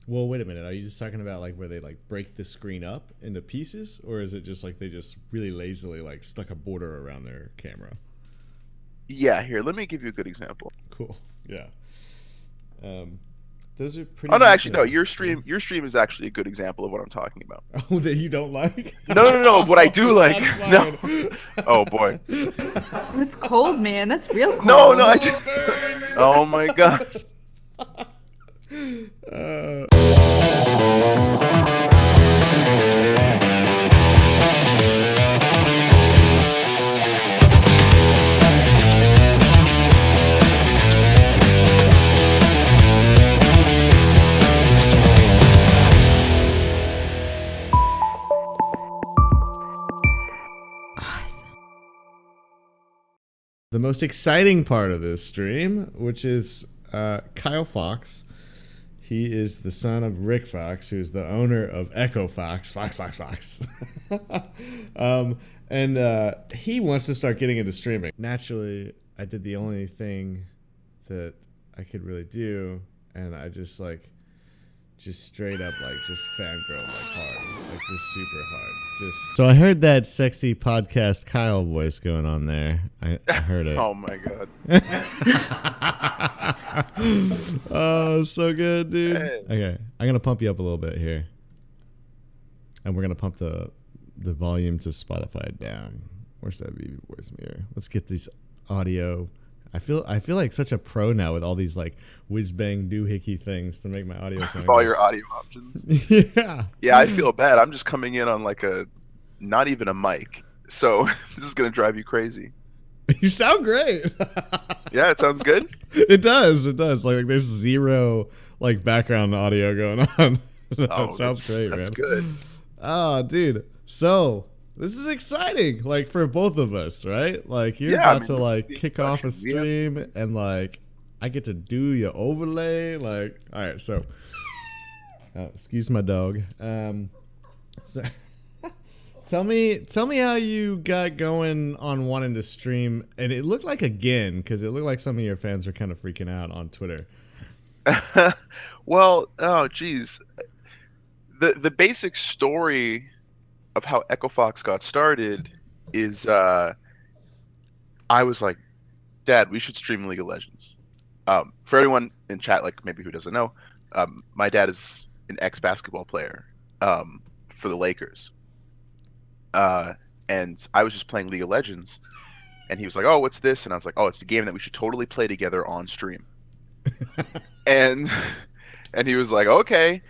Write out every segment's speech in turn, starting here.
Well, wait a minute. Are you just talking about like where they like break the screen up into pieces, or is it just like they just really lazily like stuck a border around their camera? Yeah, here, let me give you a good example. Cool. Yeah. Um, those are Oh pretty no, actually no, reasonable. Yeah. your stream is actually a good example of what I'm talking about. Oh, that you don't like? No, no, no, no, what I do like. Shots No. fired. Oh boy. That's cold, man. That's real No, no, cold. I Oh, just. burn! Oh my god. Uh, Awesome. the most exciting part of this stream, which is Kyle Fox. He is the son of Rick Fox, who's the owner of Echo Fox, Fox, Fox, Fox. And he wants to start getting into streaming. Naturally, I did the only thing that I could really do, and I just straight up just fangirl hard, just super hard. Just so I heard that sexy podcast Kyle voice going on there. I heard it. Oh my god. Oh, so good, dude. Hey. Okay, I'm gonna pump you up a little bit here, and we're gonna pump the volume to Spotify down. Where's that VV voice mirror? Let's get these audio. I feel like such a pro now with all these like whiz bang doohickey things to make my audio sound All good. your audio options. Yeah. Yeah, I feel bad. I'm just coming in on like a not even a mic. So this is gonna drive you crazy. You sound great. Yeah, it sounds good. It does. It does. Like there's zero like background audio going on. That Oh, sounds great, that's man. good. Oh, dude. So this is exciting, like for both of us, right? Like you're Yeah, I about mean, to this is like the kick off a introduction. Yeah. stream, and like I get to do your overlay. Like, all right, so excuse my dog. So tell me how you got going on wanting to stream, and it looked like again because it looked like some of your fans were kind of freaking out on Twitter. Well, oh geez. The basic story of how Echo Fox got started is I was like, Dad, we should stream League of Legends. For everyone in chat, like maybe who doesn't know, my dad is an ex-basketball player for the Lakers. And I was just playing League of Legends, and he was like, "Oh, what's this?" And I was like, "Oh, it's a game that we should totally play together on stream." And and he was like, "Okay."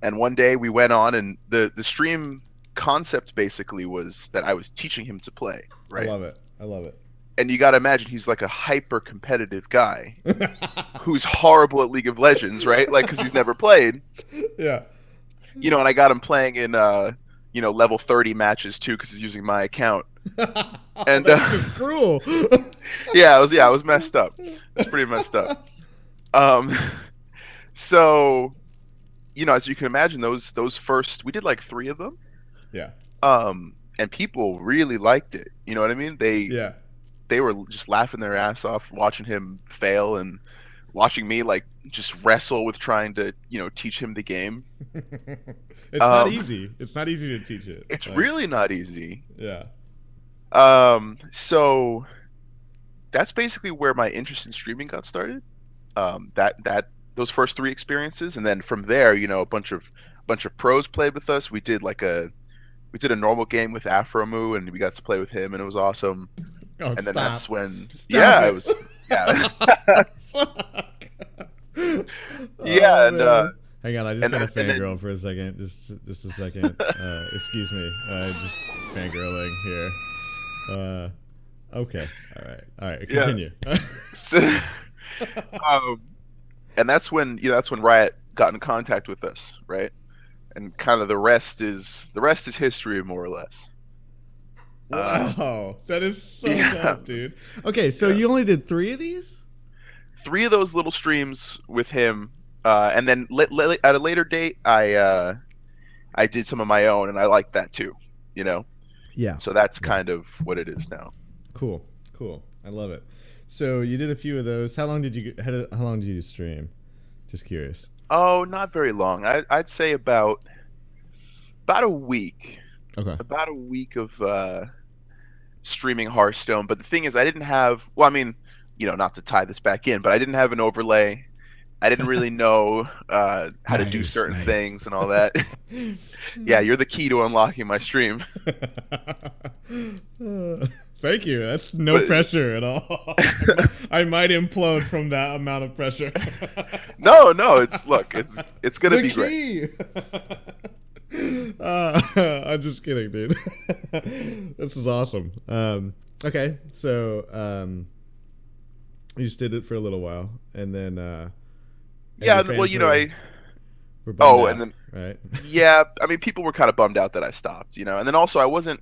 And one day we went on, and the stream concept basically was that I was teaching him to play, I right? love it. I love it. And you got to imagine he's like a hyper competitive guy who's horrible at League of Legends, right? Like, because he's never played, Yeah. you know. And I got him playing in level 30 matches too, because he's using my account. And That's just cruel. yeah, it was messed up. It's pretty messed up. Um, so as you can imagine, those first, we did like 3 of them. Yeah. And people really liked it. You know what I mean? Yeah. They were just laughing their ass off watching him fail and watching me like just wrestle with trying to teach him the game. It's not easy. It's not easy to teach it. It's Like, really not easy. Yeah. So that's basically where my interest in streaming got started. That those first 3 experiences, and then from there, a bunch of pros played with us. We did a normal game with Afromu, and we got to play with him, and it was awesome. Oh, And then stop. that's when Stop it. it was yeah. Fuck. Yeah, Oh, and man. Hang on, I just and got to then- and fangirl for a second. Just a second. Excuse me. Just fangirling here. Okay. All right. Yeah. Continue. So, and that's when Riot got in contact with us, right? And kind of the rest is history, more or less. Wow, that is so yeah. dope, dude. Okay, so Yeah. you only did 3 of these? 3 of those little streams with him, and then at a later date, I did some of my own, and I liked that too. Yeah. So that's kind of what it is now. Cool. I love it. So you did a few of those. How long did you stream? Just curious. Oh, not very long. I'd say about a week. Okay. About a week of streaming Hearthstone. But the thing is, I didn't have. Well, I mean, not to tie this back in, but I didn't have an overlay. I didn't really know how to do Nice, certain nice. things and all that. Yeah, you're the key to unlocking my stream. Thank you. That's no But pressure at all. I might implode from that amount of pressure. no, it's gonna The be great. key. I'm just kidding, dude. This is awesome. Okay, so you just did it for a little while, and then and Yeah, your well, fans were, bummed oh, out, and then right? yeah, I mean, people were kind of bummed out that I stopped, and then also I wasn't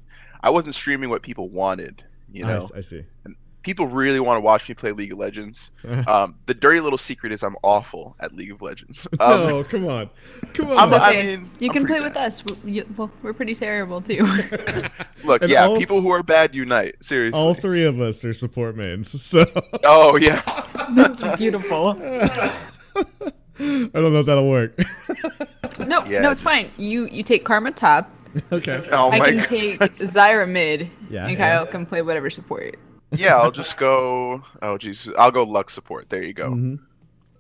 streaming what people wanted, I see. and people really want to watch me play League of Legends. The dirty little secret is I'm awful at League of Legends. No, come on, come I'm- It's on. okay. I mean, you I'm can play pretty with bad. us. We're pretty terrible too. Look, And yeah, all- people who are bad unite. Seriously. All three of us are support mains, so Oh yeah. That's beautiful. I don't know if that'll work. No, Yeah, no, it's fine. You take Karma top. Okay. Oh I my can god. take Zyra mid, Yeah, and yeah. Kyle can play whatever support. Yeah, I'll just go. Oh jeez, I'll go Lux support. There you go. Mhm.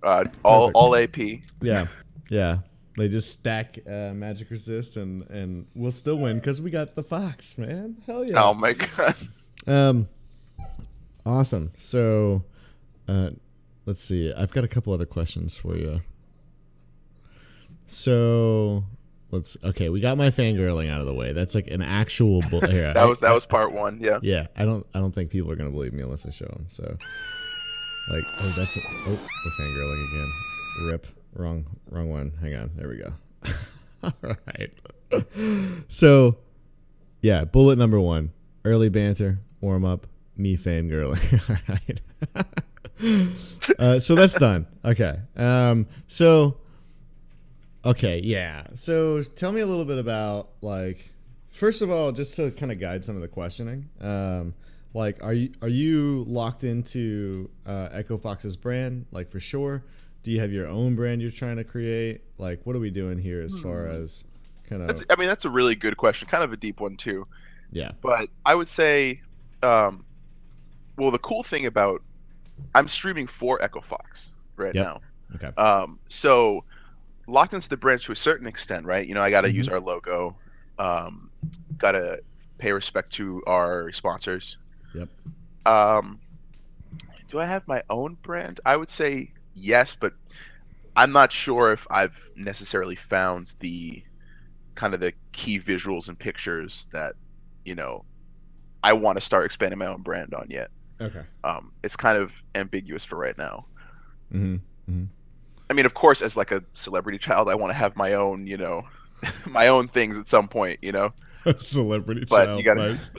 All Perfect. all AP. Yeah, yeah. They just stack magic resist, and we'll still win because we got the fox, man. Hell yeah. Oh my god. Awesome. So, let's see. I've got a couple other questions for you. So, okay. We got my fangirling out of the way. That's like an actual here. That was part one. Yeah. Yeah. I don't think people are gonna believe me unless I show them. So, like, we're fangirling again. Rip. Wrong one. Hang on. There we go. All right. So, yeah. Bullet number 1. Early banter. Warm up. Me fangirling. All right. So that's done. Okay. Okay, yeah. So tell me a little bit about, like, first of all, just to kind of guide some of the questioning. Like, are you locked into Echo Fox's brand, like, for sure? Do you have your own brand you're trying to create? Like, what are we doing here as far as kind of? That's a really good question. Kind of a deep one too. Yeah. But I would say, well, the cool thing about I'm streaming for Echo Fox right Yep. now. Okay. So locked into the brand to a certain extent, right? I got to use Mm-hmm. our logo. Got to pay respect to our sponsors. Yep. Do I have my own brand? I would say yes, but I'm not sure if I've necessarily found the kind of the key visuals and pictures that, I want to start expanding my own brand on yet. Okay. It's kind of ambiguous for right now. Mm-hmm. Mm-hmm. I mean, of course, as like a celebrity child, I want to have my own, my own things at some point, Celebrity But child. you gotta- Nice.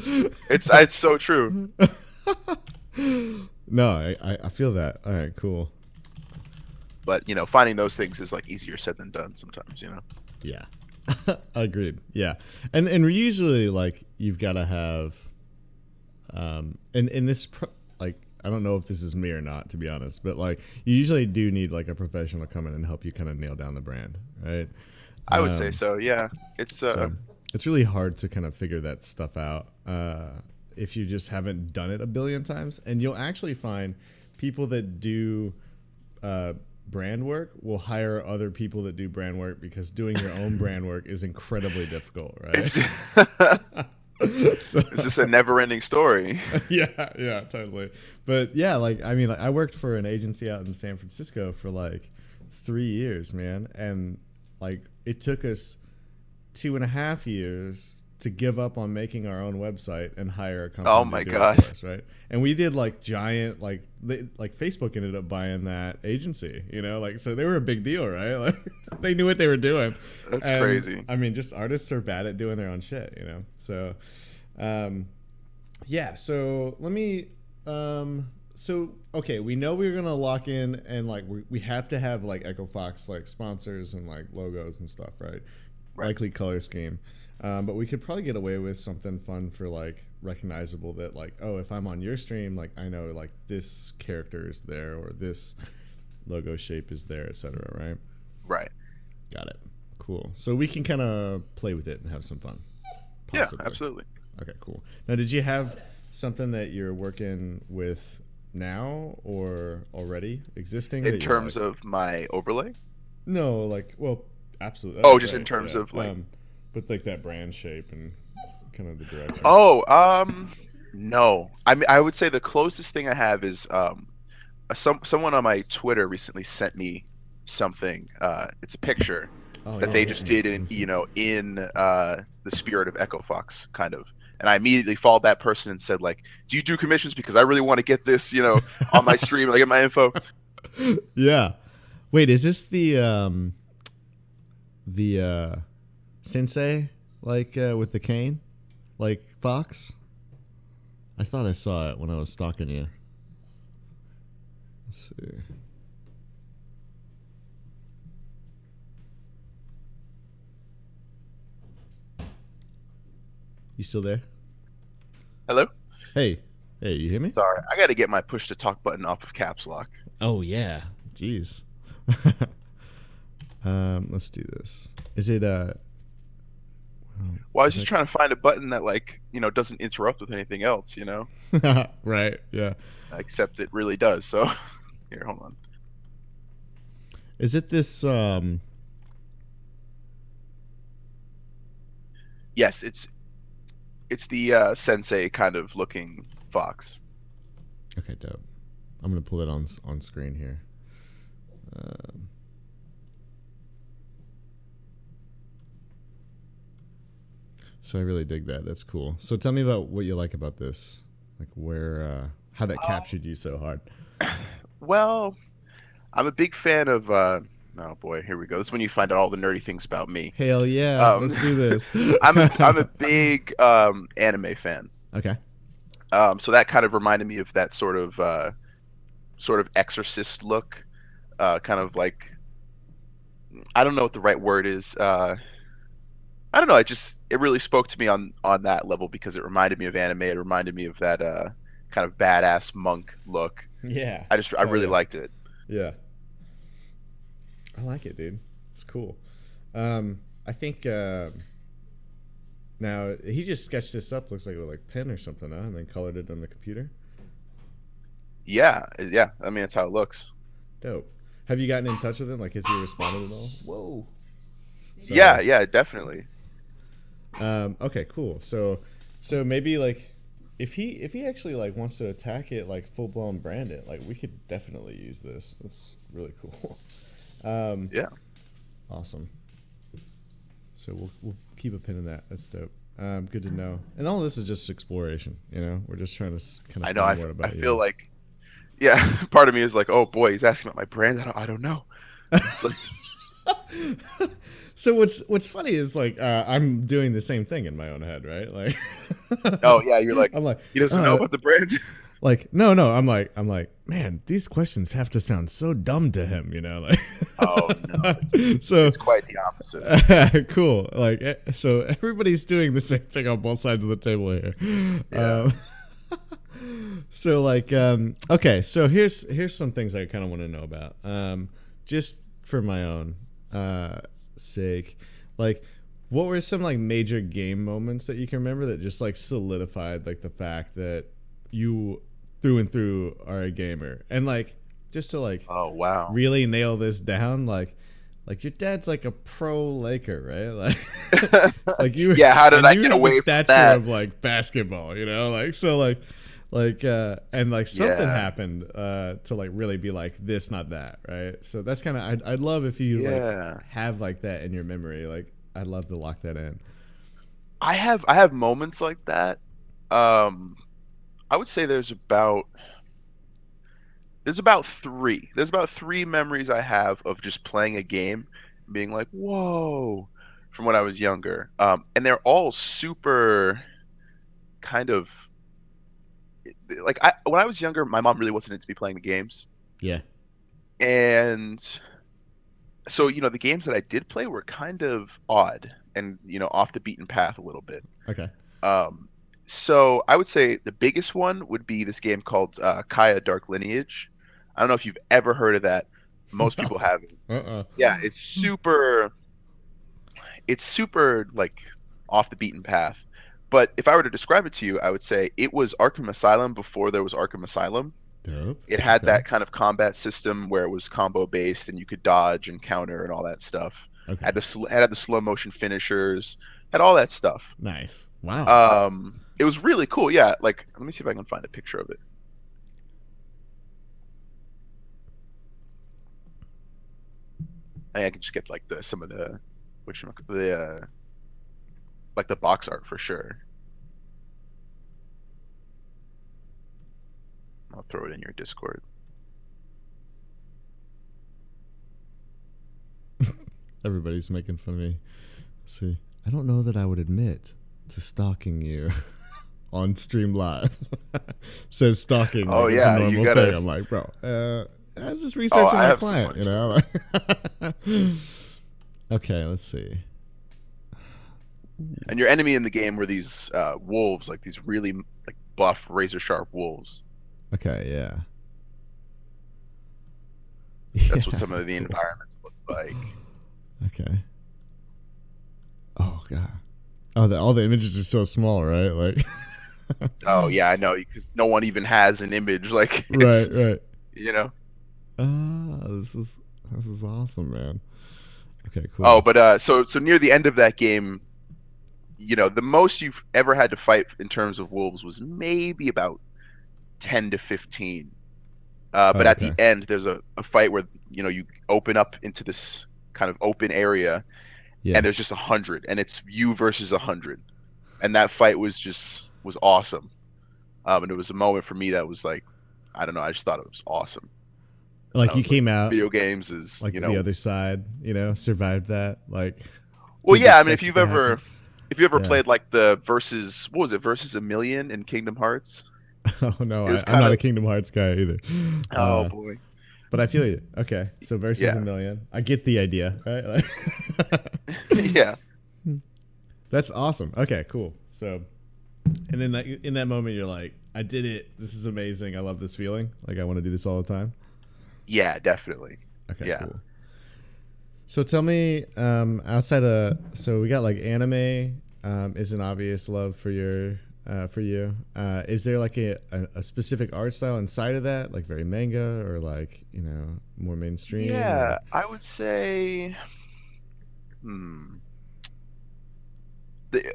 It's so true. No, I feel that. All right, cool. But finding those things is like easier said than done sometimes. Yeah. Agreed. Yeah. And usually, like, you've got to have and this like, I don't know if this is me or not, to be honest, but like, you usually do need like a professional come in and help you kind of nail down the brand, right? I would say so. Yeah, it's So it's really hard to kind of figure that stuff out if you just haven't done it a billion times. And you'll actually find people that do brand work will hire other people that do brand work because doing your own brand work is incredibly difficult, right? it's, So- it's just a never-ending story. yeah, totally. But yeah, like, I mean, like, I worked for an agency out in San Francisco for like 3 years, man, and like it took us 2.5 years to give up on making our own website and hire a company. Oh to my do gosh. it for us, right? And we did like giant, like Facebook ended up buying that agency, like, so they were a big deal, right? Like, they knew what they were doing. That's And, crazy. I mean, just artists are bad at doing their own shit, So, yeah. So let me. So okay, we know we're gonna lock in, and like we have to have like Echo Fox like sponsors and like logos and stuff, right? Right. Likely color scheme. But we could probably get away with something fun for like recognizable that like, oh, if I'm on your stream, like I know like this character is there or this logo shape is there, etc. Right? Right. Got it. Cool. So we can kind of play with it and have some fun. Yeah, Possibly. absolutely. Okay, cool. Now, did you have something that you're working with now or already existing In that you're terms like? of my overlay. No, like, well, absolutely. Oh, That'd be just in great. terms Yeah. of like. With like that brand shape and kind of the direction. Oh, no. I mean, I would say the closest thing I have is someone on my Twitter recently sent me something. It's a picture Oh that yeah, they yeah. just Let did me in see. the spirit of Echo Fox, kind of. And I immediately followed that person and said, like, do you do commissions? Because I really want to get this, on my stream. I get my info. Yeah. Wait, is this the sensei like with the cane, like Fox? I thought I saw it when I was stalking you. Let's see. You still there? Hello. Hey, hey, you hear me? Sorry, I got to get my push to talk button off of caps lock. Oh yeah, jeez. Let's do this. Is it Well, I was just trying to find a button that doesn't interrupt with anything else, right? Yeah. except it really does. So here, hold on. Is it this? Yes, it's the sensei kind of looking fox. Okay, dope. I'm gonna pull it on screen here. Um, so I really dig that. That's cool. So tell me about what you like about this, like where, how that captured you so hard. Well, I'm a big fan of. Oh boy, here we go. This is when you find out all the nerdy things about me. Hell yeah, Um, let's do this. I'm a big anime fan. Okay. So that kind of reminded me of that sort of exorcist look, kind of like, I don't know what the right word is. I don't know. It really spoke to me on that level because it reminded me of anime. It reminded me of that kind of badass monk look. Yeah. I Hell really yeah. liked it. Yeah. I like it, dude. It's cool. I think now he just sketched this up. Looks like with like pen or something, huh? And then colored it on the computer. Yeah, yeah. I mean, that's how it looks. Dope. Have you gotten in touch with him? Like, has he responded at all? Whoa. So, Yeah, yeah, definitely. Okay, cool. So maybe like, if he actually like wants to attack it like full blown brand it, like we could definitely use this. That's really cool. Yeah. Awesome. So we'll keep a pin in that. That's dope. Good to know. And all of this is just exploration. We're just trying to kind of I know. find more about I you. feel like, yeah. Part of me is like, oh boy, he's asking about my brand. I don't know. It's like, So what's funny is like I'm doing the same thing in my own head, right? Like, oh yeah, you're like, I'm like, he doesn't know about the brand. like no, I'm like, man, these questions have to sound so dumb to him, like. Oh no, So it's quite the opposite. cool. Like, so everybody's doing the same thing on both sides of the table here. Yeah. So like, okay, so here's some things I kind of want to know about. Just for my own sake, like, what were some like major game moments that you can remember that just like solidified like the fact that you through and through are a gamer? And like, just to like, Oh wow. really nail this down, like your dad's like a pro Laker, right? Like you. Yeah. How did and I you get have away the from stature that? of like basketball, like so and like something Yeah. happened to like really be like this, not that, right? So that's kind of I'd love if you like Yeah. have like that in your memory. Like I'd love to lock that in. I have moments like that. Um, I would say there's about three memories I have of just playing a game, and being like, whoa, from when I was younger. And they're all super kind of like, when I was younger, my mom really wasn't into me playing the games, Yeah. and so the games that I did play were kind of odd and off the beaten path a little bit. Okay. Um, so I would say the biggest one would be this game called Kaya Dark Lineage. I don't know if you've ever heard of that, Most people haven't. Uh-uh. Yeah, it's super like off the beaten path. But if I were to describe it to you, I would say it was Arkham Asylum before there was Arkham Asylum. Dope. It had Okay. that kind of combat system where it was combo based and you could dodge and counter and all that stuff. Okay. Had the slow motion finishers, had all that stuff. Nice. Wow. It was really cool. Yeah, like let me see if I can find a picture of it. I can just get like some of the like the box art for sure. I'll throw it in your Discord. Everybody's making fun of me. Let's see. I don't know that I would admit to stalking you on stream live. Says stalking Oh, like it's a yeah, you normal gotta- thing. I'm like, bro, I was just researching I my have some client, funny you know? Okay, let's see. And your enemy in the game were these wolves, like these really like buff, razor sharp wolves. Okay, yeah. That's what Yeah, some of the cool. environments look like. Okay. Oh god. Oh, all the images are so small, right? Like. Oh yeah, I know, because no one even has an image. Like Right, it's, right. you know. This is awesome, man. Okay, cool. Oh, but so near the end of that game, the most you've ever had to fight in terms of wolves was maybe about 10 to 15. But at the okay. end, there's a fight where you open up into this kind of open area, Yeah. and there's just 100, and it's you versus 100, and that fight was awesome. And it was a moment for me that was like, I don't know, I just thought it was awesome. Like I you was came out video games is like the other side, survived that. Like well, didn't yeah. I mean, if expect it you've to ever happen. if you ever Yeah. played like the versus, what was it, versus a million in Kingdom Hearts? Oh no, It was I'm kind not a of, Kingdom Hearts guy either. oh boy, But I feel you. Okay, so versus yeah, a million. I get the idea, right? Like, yeah. that's awesome. Okay, cool. So, and then in that moment, you're like, I did it. This is amazing. I love this feeling. Like I want to do this all the time. Yeah, definitely. Okay, Yeah. cool. So tell me, outside of, so we got like anime, is an obvious love for for you. Is there like a specific art style inside of that, like very manga or like more mainstream? Yeah, Or? I would say, the,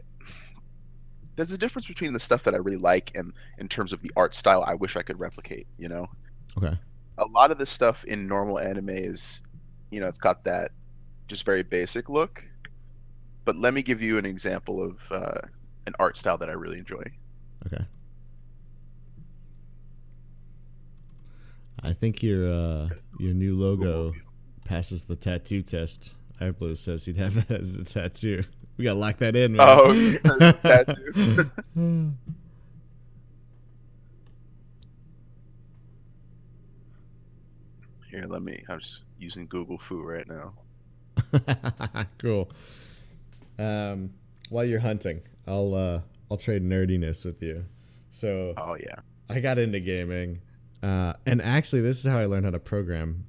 there's a difference between the stuff that I really like and in terms of the art style I wish I could replicate. Okay. A lot of the stuff in normal anime is, it's got that just very basic look. But let me give you an example of an art style that I really enjoy. Okay. I think your new logo passes the tattoo test. Iblis says he'd have that as a tattoo. We gotta lock that in, man. Oh, yes, tattoo. Here, I'm just using Google Foo right now. Cool. While you're hunting, I'll trade nerdiness with you. So Oh yeah. I got into gaming, and actually, this is how I learned how to program.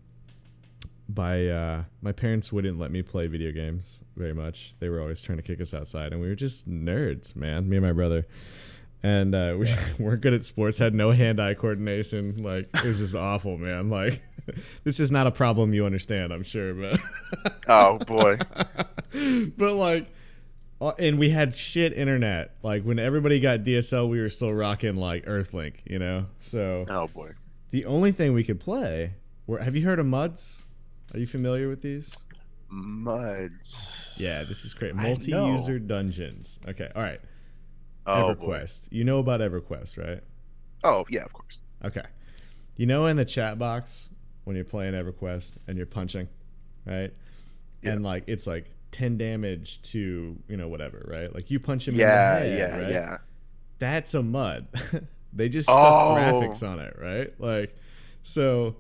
My parents wouldn't let me play video games very much. They were always trying to kick us outside, and we were just nerds, man. Me and my brother, and we weren't good at sports. Had no hand-eye coordination. Like it was just awful, man. Like this is not a problem you understand, I'm sure, but Oh boy. but like. And we had shit internet. Like when everybody got DSL, we were still rocking like Earthlink, So Oh boy. the only thing we could play were. Have you heard of MUDs? Are you familiar with these? Muds. Yeah, this is great. I Multi-user know. dungeons. Okay, all right. Oh boy. EverQuest. You know about EverQuest, right? Oh yeah, of course. Okay. In the chat box when you're playing EverQuest and you're punching, right? Yeah. And like it's like 10 damage to whatever, right? Like you punch him Yeah, in the head, yeah, right? yeah. That's a mud. They just stuck Oh. graphics on it, right? Like so.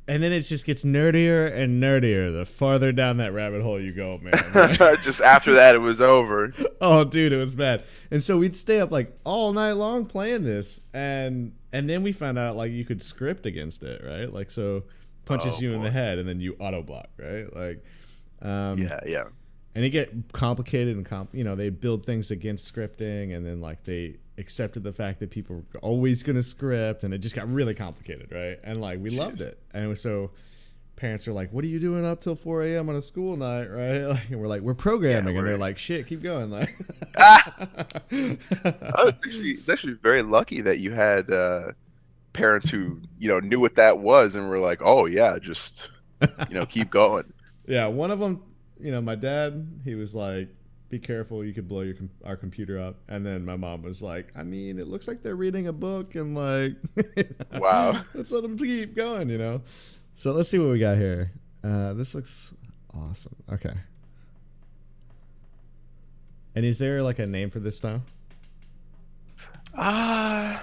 And then it just gets nerdier and nerdier the farther down that rabbit hole you go, man. Right? Just after that, it was over. Oh, dude, it was bad. And so we'd stay up like all night long playing this, and then we found out like you could script against it, right? Like so, punches Oh, you in the boy. head, and then you auto block, right? Like, Yeah. and it get complicated and they build things against scripting, and then like they accepted the fact that people were always going to script, and it just got really complicated, right? And like we loved it, and it was so. Parents are like, "What are you doing up till 4 a.m. on a school night?" Right? Like, and we're like, "We're programming," and they're like, "Shit, keep going." Like, It's actually very lucky that you had parents who knew what that was and were like, "Oh yeah, just keep going." yeah, one of them, my dad, he was like, "Be careful, you could blow our computer up." And then my mom was like, "I mean, it looks like they're reading a book, and like, Wow. let's let them keep going." So let's see what we got here. This looks awesome. Okay. And is there like a name for this style? Oh,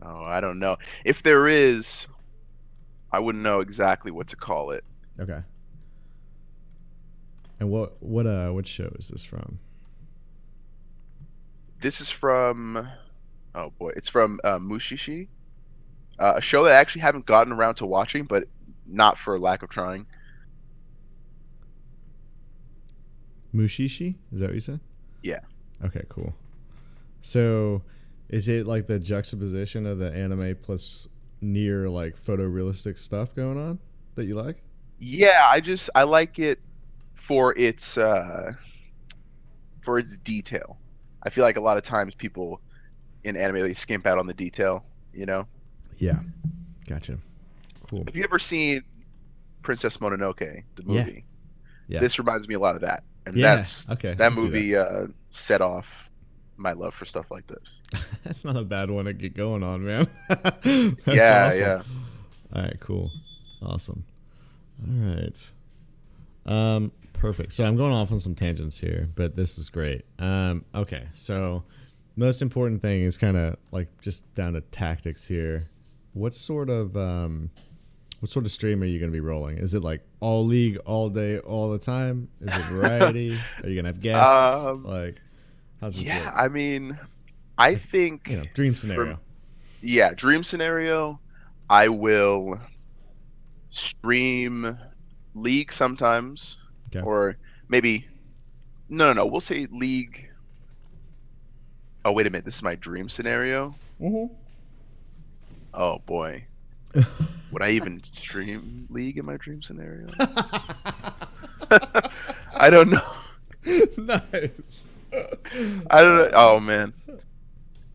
I don't know. If there is, I wouldn't know exactly what to call it. Okay. And what show is this from? This is from, oh boy, it's from Mushishi, a show that I actually haven't gotten around to watching, but not for lack of trying. Mushishi? Is that what you said? Yeah. Okay, cool. So, is it like the juxtaposition of the anime plus near like photorealistic stuff going on that you like? Yeah, I like it for its detail. I feel like a lot of times people in anime they skimp out on the detail, Yeah. Gotcha. Cool. Have you ever seen Princess Mononoke, the Yeah. movie? Yeah. This reminds me a lot of that. And Yeah. that's Okay. that movie set off my love for stuff like this. That's not a bad one to get going on, man. That's Yeah, awesome. yeah. All right, cool. Awesome. All right. Perfect. So I'm going off on some tangents here, but this is great. Okay. So most important thing is kind of like just down to tactics here. What sort of stream are you going to be rolling? Is it like all league, all day, all the time? Is it variety? Are you going to have guests? Like, how's this Yeah, look? I mean, I think Dream scenario. Dream scenario. I will stream League sometimes, Okay. or maybe no. We'll say League. Oh wait a minute, this is my dream scenario. Mm-hmm. Oh boy, would I even stream League in my dream scenario? I don't know. Nice. I don't know. Oh man,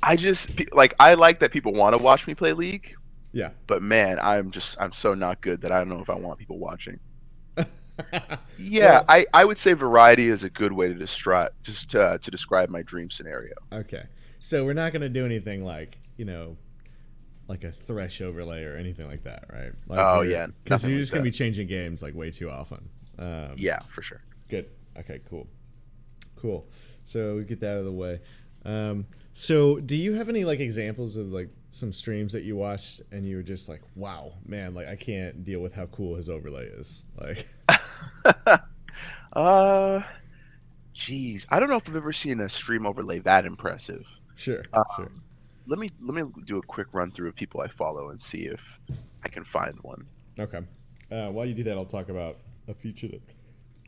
I like that people want to watch me play League. Yeah. But man, I'm so not good that I don't know if I want people watching. Yeah, Well, I would say variety is a good way to describe my dream scenario. okay. So we're not going to do anything like, like a Thresh overlay or anything like that, right? Like Oh yeah, because nothing you're like just going to that. be changing games like way too often. Yeah, for sure. Good. Okay, cool. So we get that out of the way. So do you have any like examples of like some streams that you watched and you were just like, wow, man, like I can't deal with how cool his overlay is. Like, Geez, I don't know if I've ever seen a stream overlay that impressive. sure. Let me do a quick run through of people I follow and see if I can find one. Okay. While you do that, I'll talk about a feature that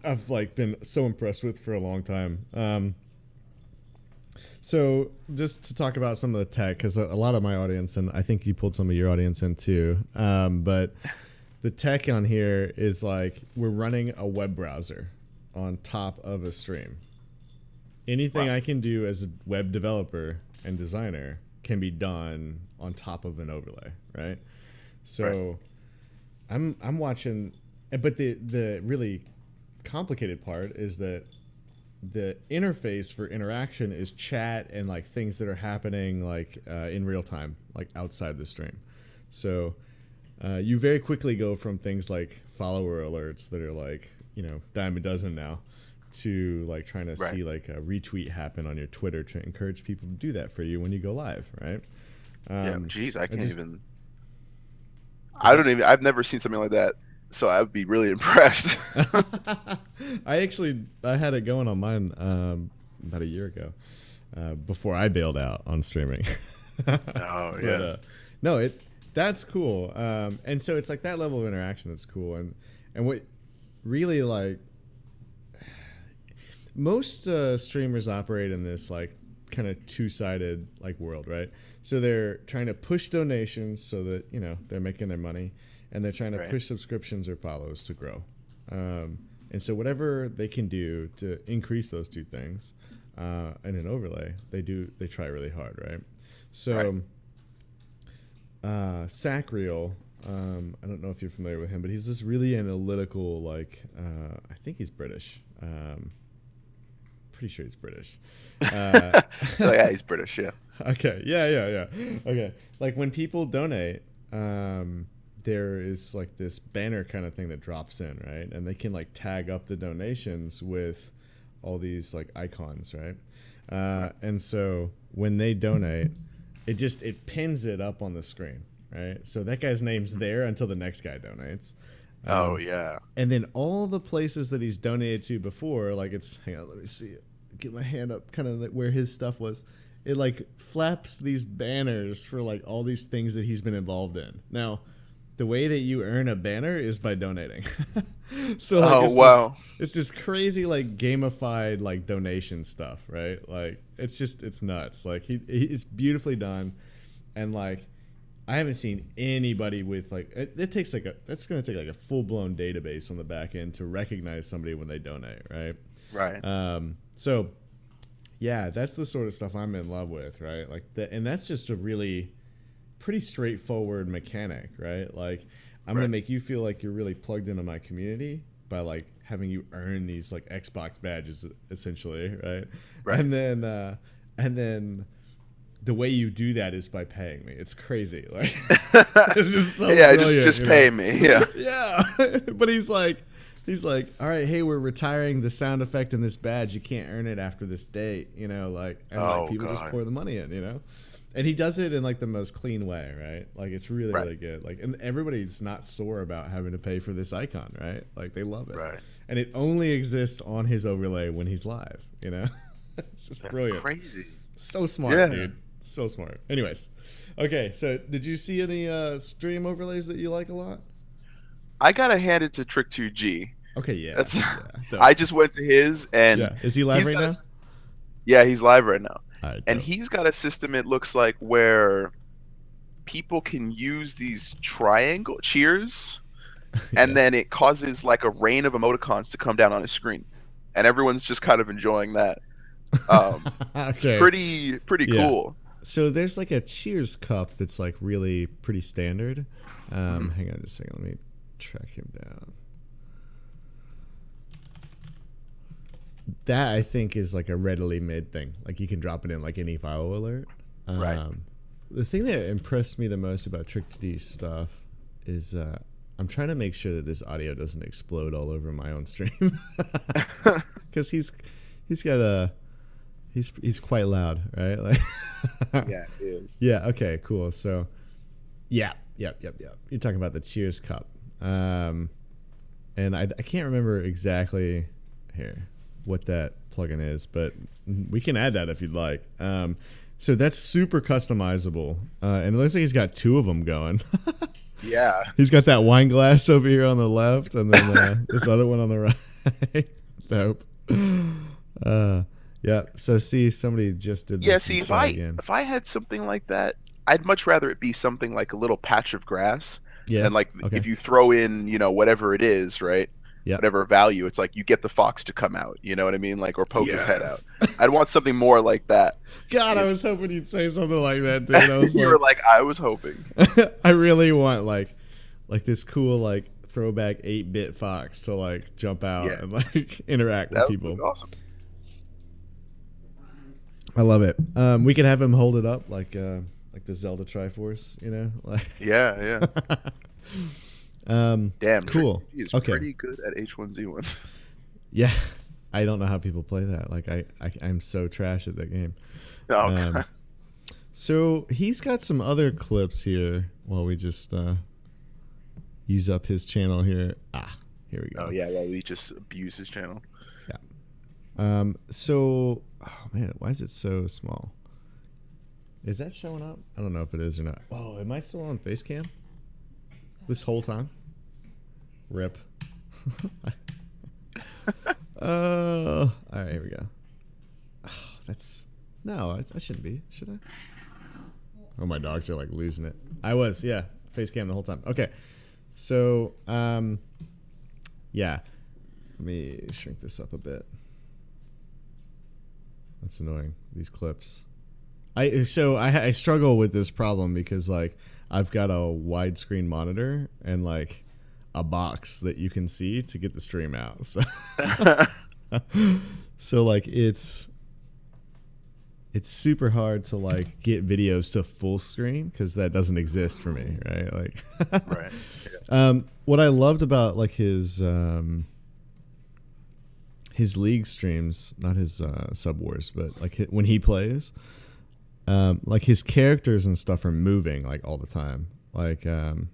I've like been so impressed with for a long time. So just to talk about some of the tech, because a lot of my audience, and I think you pulled some of your audience in too, but the tech on here is like we're running a web browser on top of a stream. Anything I can do as a web developer and designer can be done on top of an overlay, right? So I'm watching, but the really complicated part is that the interface for interaction is chat and like things that are happening like in real time, like outside the stream. So you very quickly go from things like follower alerts that are like dime a dozen now to like trying to see like a retweet happen on your Twitter to encourage people to do that for you when you go live, right? Yeah, geez, I can't even. I don't even. I've never seen something like that, so I would be really impressed. I had it going on mine about a year ago, before I bailed out on streaming. Oh yeah. No, that's cool. And so it's like that level of interaction that's cool. And what really like most streamers operate in this like kind of two-sided like world, right? So they're trying to push donations so that they're making their money, and they're trying to push subscriptions or follows to grow. And so whatever they can do to increase those two things in an overlay, they try really hard, right? So Sacriel, I don't know if you're familiar with him, but he's this really analytical, like I think he's British. Pretty sure he's British. Oh, yeah, he's British. Yeah. Okay. Yeah. Okay. Like when people donate, there is like this banner kind of thing that drops in, right? And they can like tag up the donations with all these like icons, right? And so when they donate, it pins it up on the screen, right? So that guy's name's there until the next guy donates. Oh yeah. And then all the places that he's donated to before, like hang on, let me see it. Get my hand up kind of like where his stuff was. It like flaps these banners for like all these things that he's been involved in. Now, the way that you earn a banner is by donating. So like, it's this crazy like gamified like donation stuff, right? Like it's nuts. Like it's beautifully done, and like I haven't seen anybody with like it takes like that's going to take like a full blown database on the back end to recognize somebody when they donate, right? Right. So yeah, that's the sort of stuff I'm in love with, right? Like and that's just a really pretty straightforward mechanic, right? Like I'm gonna make you feel like you're really plugged into my community by like having you earn these like Xbox badges essentially, right? And then the way you do that is by paying me. It's crazy. Like it's just so brilliant, just pay me. Yeah. Yeah. But he's like, all right, hey, we're retiring the sound effect in this badge. You can't earn it after this date, like, and like people just pour the money in, and he does it in like the most clean way, right? Like it's really, really good. Like, and everybody's not sore about having to pay for this icon, right? Like they love it. Right. And it only exists on his overlay when he's live, It's just brilliant. Crazy. So smart, dude. So smart. Anyways. Okay. So did you see any stream overlays that you like a lot? I gotta hand it to Trick2G. Okay, yeah. I just went to his, and is he live right now? Yeah, he's live right now. Right, and he's got a system, it looks like, where people can use these triangle cheers, and then it causes like a rain of emoticons to come down on his screen, and everyone's just kind of enjoying that. It's pretty cool. So there's like a cheers cup that's like really pretty standard. Hang on just a second, let me track him down. That I think is like a readily made thing. Like you can drop it in like any file alert. Right. The thing that impressed me the most about Trick2D's stuff is I'm trying to make sure that this audio doesn't explode all over my own stream, because he's quite loud, right? Like yeah, it is. Yeah. Okay. Cool. So, yeah. You're talking about the Cheers cup, and I can't remember exactly here what that plugin is, but we can add that if you'd like. So that's super customizable, and it looks like he's got two of them going. Yeah. He's got that wine glass over here on the left, and then this other one on the right. Dope. Yeah. So see, somebody just did this. Yeah. See, if I had something like that, I'd much rather it be something like a little patch of grass. Yeah. And like if you throw in, whatever it is, right? Yeah. Whatever value, it's like you get the fox to come out. You know what I mean? Like, or poke his head out. I'd want something more like that. God, I was hoping you'd say something like that, dude. I was you were like, I was hoping. I really want like this cool like throwback 8-bit fox to like jump out and like interact with people. Awesome. I love it. We could have him hold it up like the Zelda Triforce, like. Yeah. Damn, cool. He's pretty good at H1Z1. Yeah, I don't know how people play that. Like I'm so trash at that game. Oh, God. So he's got some other clips here while we just use up his channel here. Here we go. Oh yeah, we just abuse his channel. Yeah. So, oh man, why is it so small? Is that showing up? I don't know if it is or not. Oh, am I still on Facecam? This whole time? Rip. All right, here we go. Oh, that's no, I shouldn't be, should I? Oh, my dogs are like losing it. I was, yeah, Facecam the whole time. Okay, so yeah, let me shrink this up a bit. That's annoying. These clips. I struggle with this problem because like I've got a widescreen monitor and like a box that you can see to get the stream out. So, so like it's super hard to like get videos to full screen because that doesn't exist for me, right? Like, Right. What I loved about like his league streams, not his sub wars, but like when he plays, like his characters and stuff are moving like all the time. Like here,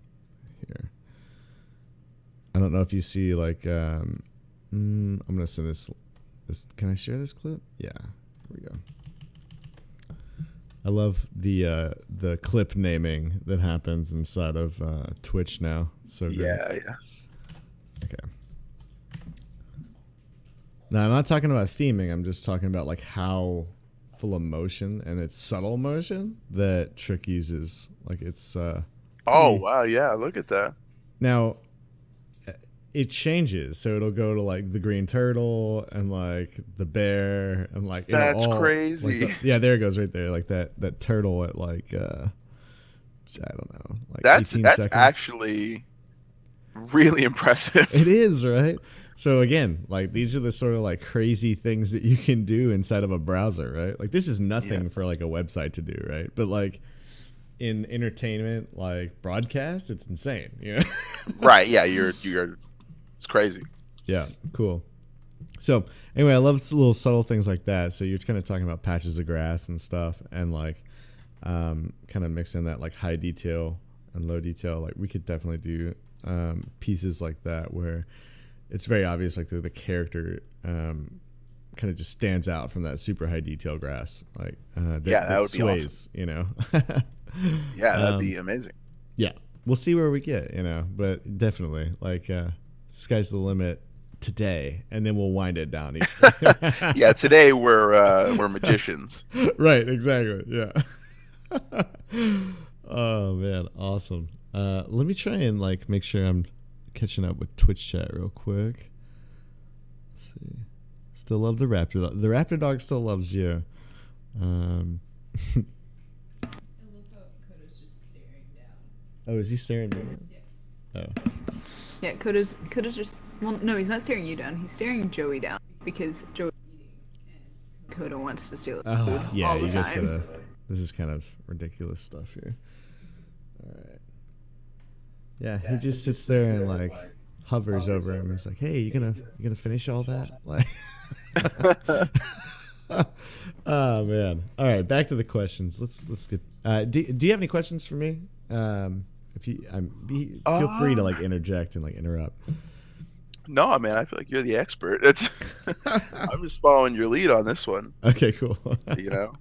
I don't know if you see like I'm gonna send this. Can I share this clip? Yeah, here we go. I love the clip naming that happens inside of Twitch now. It's so great. Yeah. Okay. Now, I'm not talking about theming. I'm just talking about like how full of motion, and it's subtle motion that Trick uses. Like it's Oh pretty- wow, yeah. Look at that. Now it changes, so it'll go to like the green turtle and like the bear and like That's all, crazy. like yeah, there it goes right there, like that turtle at like I don't know, like That's 18 that's seconds. actually really impressive. It is, right? So again, like these are the sort of like crazy things that you can do inside of a browser, right? Like this is nothing for like a website to do, right? But like in entertainment, like broadcast, it's insane, you know? Right? Yeah, you're. It's crazy. Yeah, cool. So anyway, I love little subtle things like that. So you're kind of talking about patches of grass and stuff, and like kind of mixing that like high detail and low detail. Like we could definitely do pieces like that where it's very obvious like the character kind of just stands out from that super high detail grass, like that would be sways, you know. Yeah, that'd be amazing. Yeah, we'll see where we get, you know, but definitely like sky's the limit today, and then we'll wind it down each time. Yeah, today we're magicians. Right, exactly. Yeah. Oh man, awesome. Let me try and like make sure I'm catching up with Twitch chat real quick. Let's see. Still love the Raptor dog. The Raptor dog still loves you. Oh, is he staring down? Oh. Yeah, Coda's just, well, no, he's not staring you down. He's staring Joey down because Joey's eating and Coda wants to steal the food Yeah, all the you guys time. gotta. This is kind of ridiculous stuff here. All right. Yeah, he just sits there and like hovers over him. It's like, hey, you gonna finish all that? Like. Oh man! All right, back to the questions. Let's get. Do you have any questions for me? If you, feel free to like interject and like interrupt. No, man, I feel like you're the expert. It's I'm just following your lead on this one. Okay, cool. You know.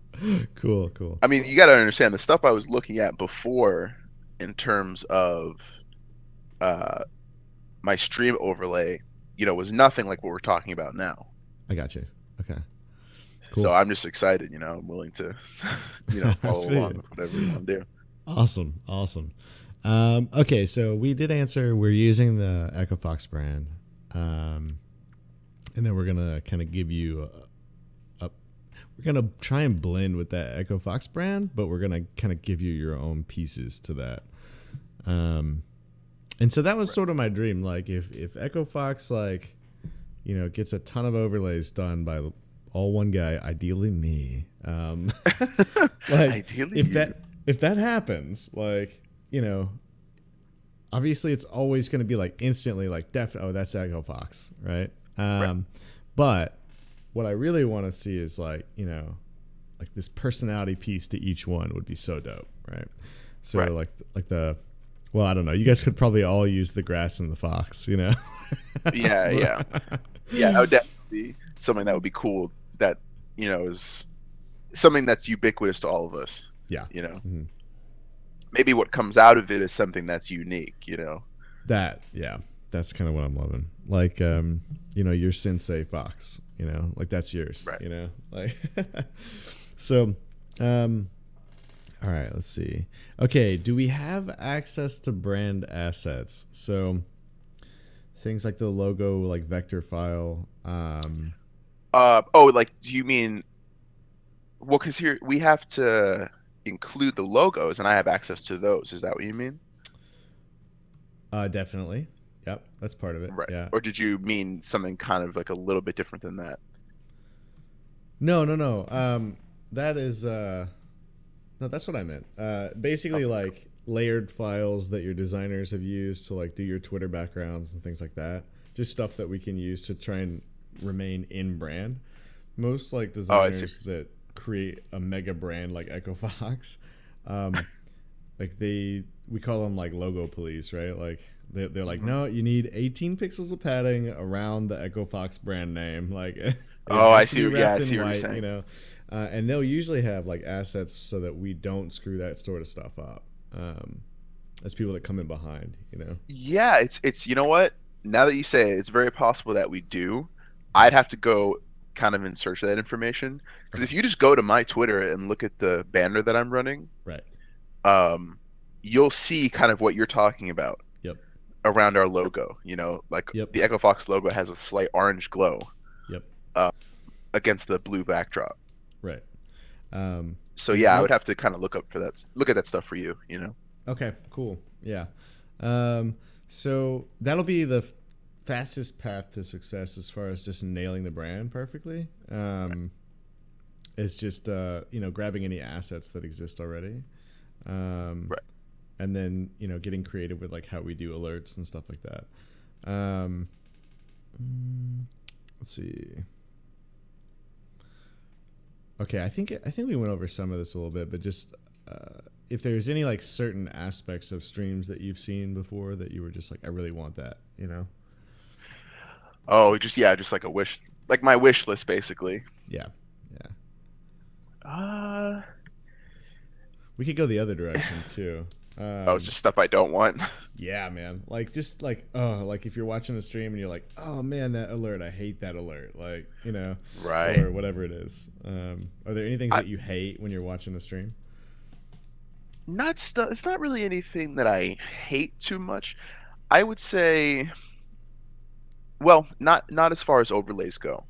Cool. I mean, you got to understand the stuff I was looking at before, in terms of my stream overlay. You know, was nothing like what we're talking about now. I got you. Okay. Cool. So I'm just excited. You know, I'm willing to, follow feel along you. with whatever you want to do. Awesome. Okay, so we did answer. We're using the Echo Fox brand, and then we're gonna kind of give you we're gonna try and blend with that Echo Fox brand, but we're gonna kind of give you your own pieces to that. And so that was sort of my dream. Like if Echo Fox gets a ton of overlays done by all one guy, ideally me. Ideally, if that happens, obviously it's always going to be like instantly like that's Echo Fox, right? Right. But what I really want to see is like this personality piece to each one would be so dope, right? So Right. well, I don't know. You guys could probably all use the grass and the fox, Yeah. That would definitely be something that would be cool. That is something that's ubiquitous to all of us. Yeah. You know, Mhm. maybe what comes out of it is something that's unique. You know. That, yeah, that's kind of what I'm loving. Like, your Sensei Fox, like that's yours, Right. like, so, all right, let's see. Okay, do we have access to brand assets? So things like the logo, like vector file. Like, do you mean? Well, because here we have to include the logos, and I have access to those. Is that what you mean? Definitely. Yep, that's part of it. Right. Yeah. Or did you mean something kind of like a little bit different than that? No, no, no. That is no, that's what I meant. Basically, Okay. like layered files that your designers have used to like do your Twitter backgrounds and things like that. Just stuff that we can use to try and remain in brand. Most like Oh, I see. designers that create a mega brand like Echo Fox, um, like we call them like logo police, right? Like they're like, Hmm. no, you need 18 pixels of padding around the Echo Fox brand name. Like it Oh, I has to be see. Yeah, I wrapped in see what you're white, saying. and they'll usually have like assets so that we don't screw that sort of stuff up. As people that come in behind. Yeah, it's you know what? Now that you say it, it's very possible that we do. I'd have to go kind of in search of that information because Okay, if you just go to my Twitter and look at the banner that I'm running, right. um, you'll see kind of what you're talking about Yep. around our logo. Like Yep. the Echo Fox logo has a slight orange glow Yep. uh, against the blue backdrop. Right. Um, So we yeah, I we would have to kind of look at that stuff for you. Okay, cool. Yeah. Um, so that'll be the fastest path to success as far as just nailing the brand perfectly. It's just grabbing any assets that exist already, um, Right. and then getting creative with like how we do alerts and stuff like that. Um, let's see. Okay, I think we went over some of this a little bit, but just if there's any like certain aspects of streams that you've seen before that you were just like, I really want that. Oh, just like a wish, like my wish list basically. Yeah, yeah. Uh, We could go the other direction too. oh, it's just stuff I don't want. Yeah, man. Like just like like if you're watching the stream and you're like, oh man, that alert, I hate that alert. Like Right. or whatever it is. Are there any things I that you hate when you're watching the stream? not stuff. It's not really anything that I hate too much. I would say, well, not as far as overlays go.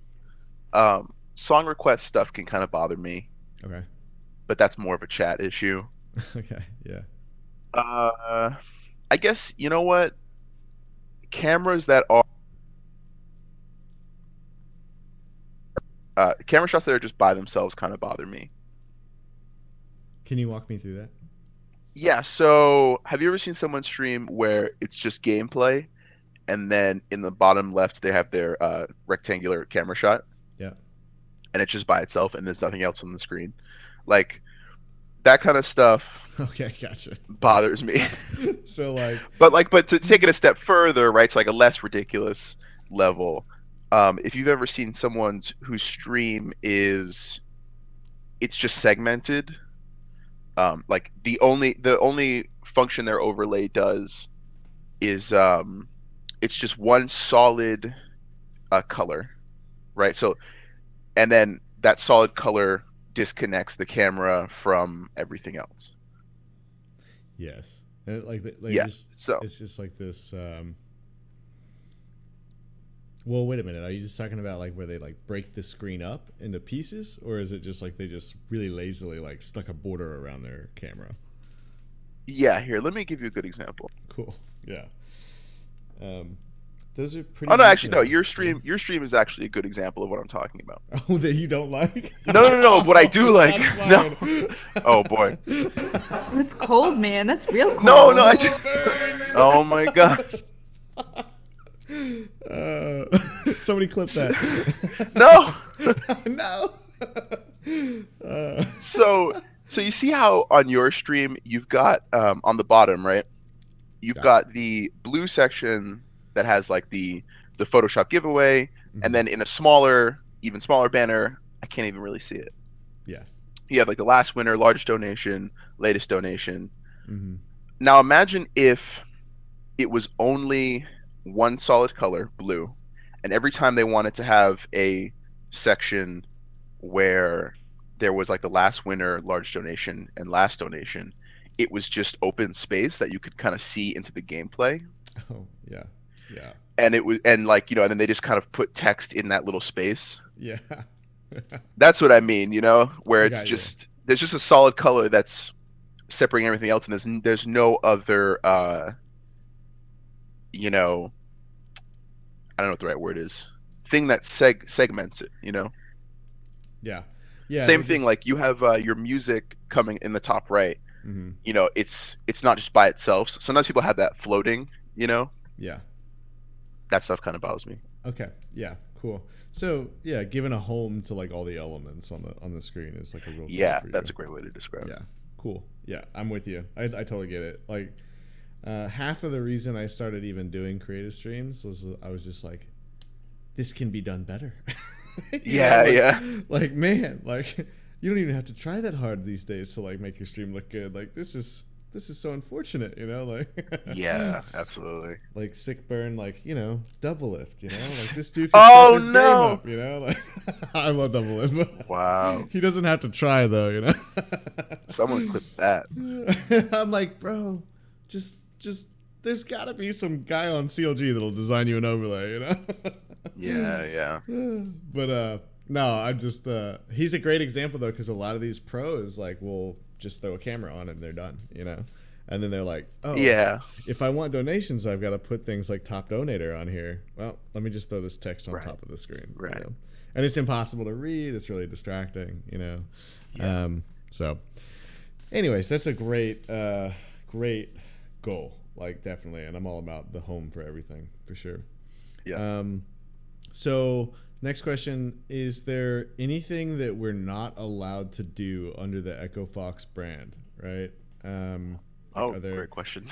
Song request stuff can kind of bother me, Okay. but that's more of a chat issue. Okay. Yeah. Uh, I guess you know what? Cameras that are camera shots that are just by themselves kind of bother me. Can you walk me through that? Yeah, so have you ever seen someone stream where it's just gameplay and then in the bottom left they have their rectangular camera shot Yeah. and it's just by itself and there's nothing else on the screen? Like that kind of stuff Okay, gotcha. bothers me. So like, But to take it a step further, right, to like a less ridiculous level, if you've ever seen someone's whose stream is it's just segmented, like the only function their overlay does is it's just one solid color, right? So and then that solid color disconnects the camera from everything else. yes, and like Yeah. just So it's just like this. Well, wait a minute. Are you just talking about like where they like break the screen up into pieces, or is it just like they just really lazily like stuck a border around their camera? yeah, here, let me give you a good example. Cool. Yeah. Um, those are pretty Oh no, actually no, decent. your stream is actually a good example of what I'm talking about. Oh, that you don't like? No, what I do like. Shots No. fired. Oh boy. That's cold, man. That's real cold. No, I do. Oh my god. Somebody clip that. No. No. So you see how on your stream you've got on the bottom, right? You've Yeah. got the blue section that has like the Photoshop giveaway, and then in a even smaller banner, I can't even really see it. Yeah. You have like the last winner, largest donation, latest donation. Mm-hmm. Now imagine if it was only one solid color, blue, and every time they wanted to have a section where there was like the last winner, large donation, and last donation, it was just open space that you could kind of see into the gameplay. Oh yeah, yeah, And it was, and like, you know, and then they just kind of put text in that little space. yeah. That's what I mean, you know, where I it's got you. just, there's just a solid color that's separating everything else, and there's no other, you know, I don't know what the right word is, thing that segments it, you know. Yeah, yeah. Same They thing, just. like you have your music coming in the top right. Mm-hmm. You know, it's not just by itself. Sometimes people have that floating, you know. Yeah. That stuff kind of bothers me. Okay. Yeah. Cool. So yeah, giving a home to like all the elements on the screen is like a real goal Yeah, for you. that's a great way to describe it. Yeah. Cool. Yeah, I'm with you. I totally get it. Like, half of the reason I started even doing creative streams was I was just like, this can be done better. Yeah, like, yeah. Like, man, like you don't even have to try that hard these days to like make your stream look good. Like this is so unfortunate, you know, like Yeah, absolutely. like sick burn, like, you know, double lift, you know, like this dude can Oh step his game no! up, you know, like I love double lift, but Wow. he doesn't have to try though, you know. Someone clip that. I'm like, bro, just there's gotta be some guy on CLG that'll design you an overlay, you know. Yeah, yeah. But no, I'm just he's a great example though, because a lot of these pros like will just throw a camera on and they're done, you know. And then they're like, oh Yeah. if I want donations, I've got to put things like top donator on here. Well, let me just throw this text on Right. top of the screen, Right. you know? And it's impossible to read, it's really distracting, you know. Yeah. So anyways, that's a great goal, like definitely, and I'm all about the home for everything for sure. Yeah. So next question, is there anything that we're not allowed to do under the Echo Fox brand, right? Oh, are there great question.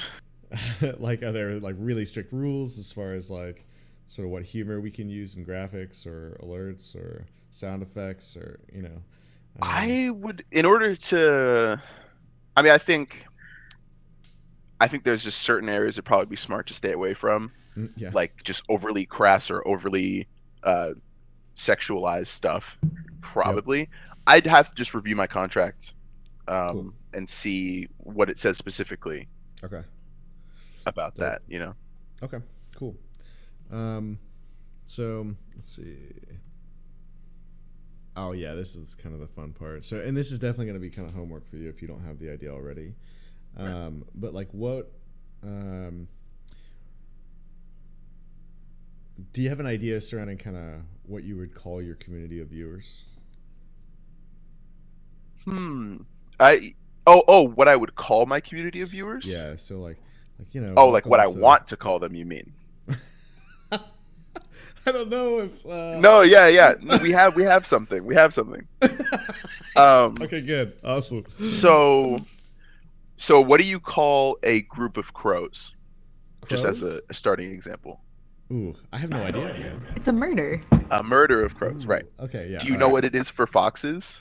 like are there like really strict rules as far as like sort of what humor we can use in graphics or alerts or sound effects, or you know? I would, in order to, I mean, I think there's just certain areas that'd probably be smart to stay away from, Yeah. like just overly crass or overly sexualized stuff. Probably, I'd have to just review my contract Cool. and see what it says specifically Okay. about Dope. that. You know. Okay. Cool. So let's see. Oh yeah, this is kind of the fun part. So, and this is definitely going to be kind of homework for you if you don't have the idea already. Right. But like, what? Do you have an idea surrounding kind of what you would call your community of viewers? What I would call my community of viewers? Yeah. So like you know. Oh, like what I welcome to- want to call them? You mean? I don't know if. No, yeah. We have something. We have something. Okay, good, awesome. So what do you call a group of crows? Crows? Just as a starting example. Ooh, I have no idea. Man. It's a murder. A murder of crows, right? Okay, yeah. Do you know what it is for foxes?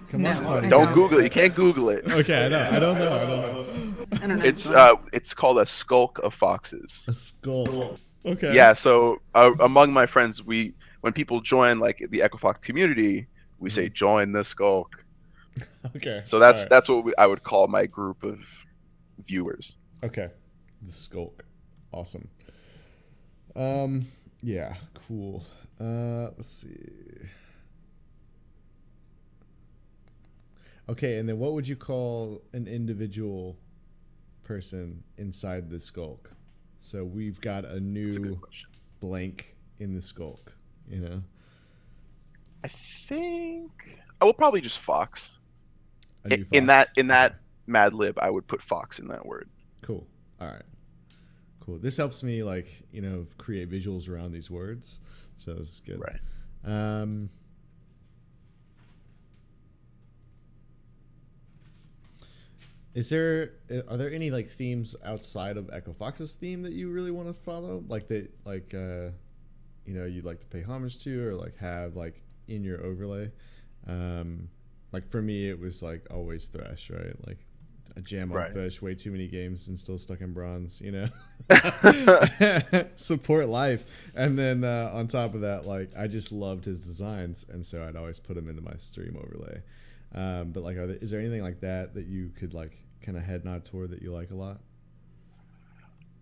Come No, on, I buddy. Don't don't. Google it. You can't Google it. Okay, I don't know. I don't know. It's called a skulk of foxes. A skull. Okay. Yeah. So among my friends, when people join like the Equifox community, we say join the skulk. Okay. So that's all right. that's what I would call my group of viewers. Okay. The skulk. Awesome. Yeah, cool. Let's see. Okay, and then what would you call an individual person inside the skulk? So we've got a That's a new good question. blank in the skulk, you know? I think I will probably just fox. A new In fox. that Mad Lib, I would put fox in that word. Cool. All right. Cool. This helps me, like, you know, create visuals around these words. So this is good. Right. Are there any like themes outside of Echo Fox's theme that you really want to follow? Like that, like, you know, you'd like to pay homage to, or like have like in your overlay? Like for me, it was like always Thresh, right? Like a jam on Right. Thresh, way too many games and still stuck in bronze, you know. Support life, and then on top of that, like I just loved his designs, and so I'd always put him into my stream overlay. But like, is there anything like that you could like kind of head nod toward that you like a lot?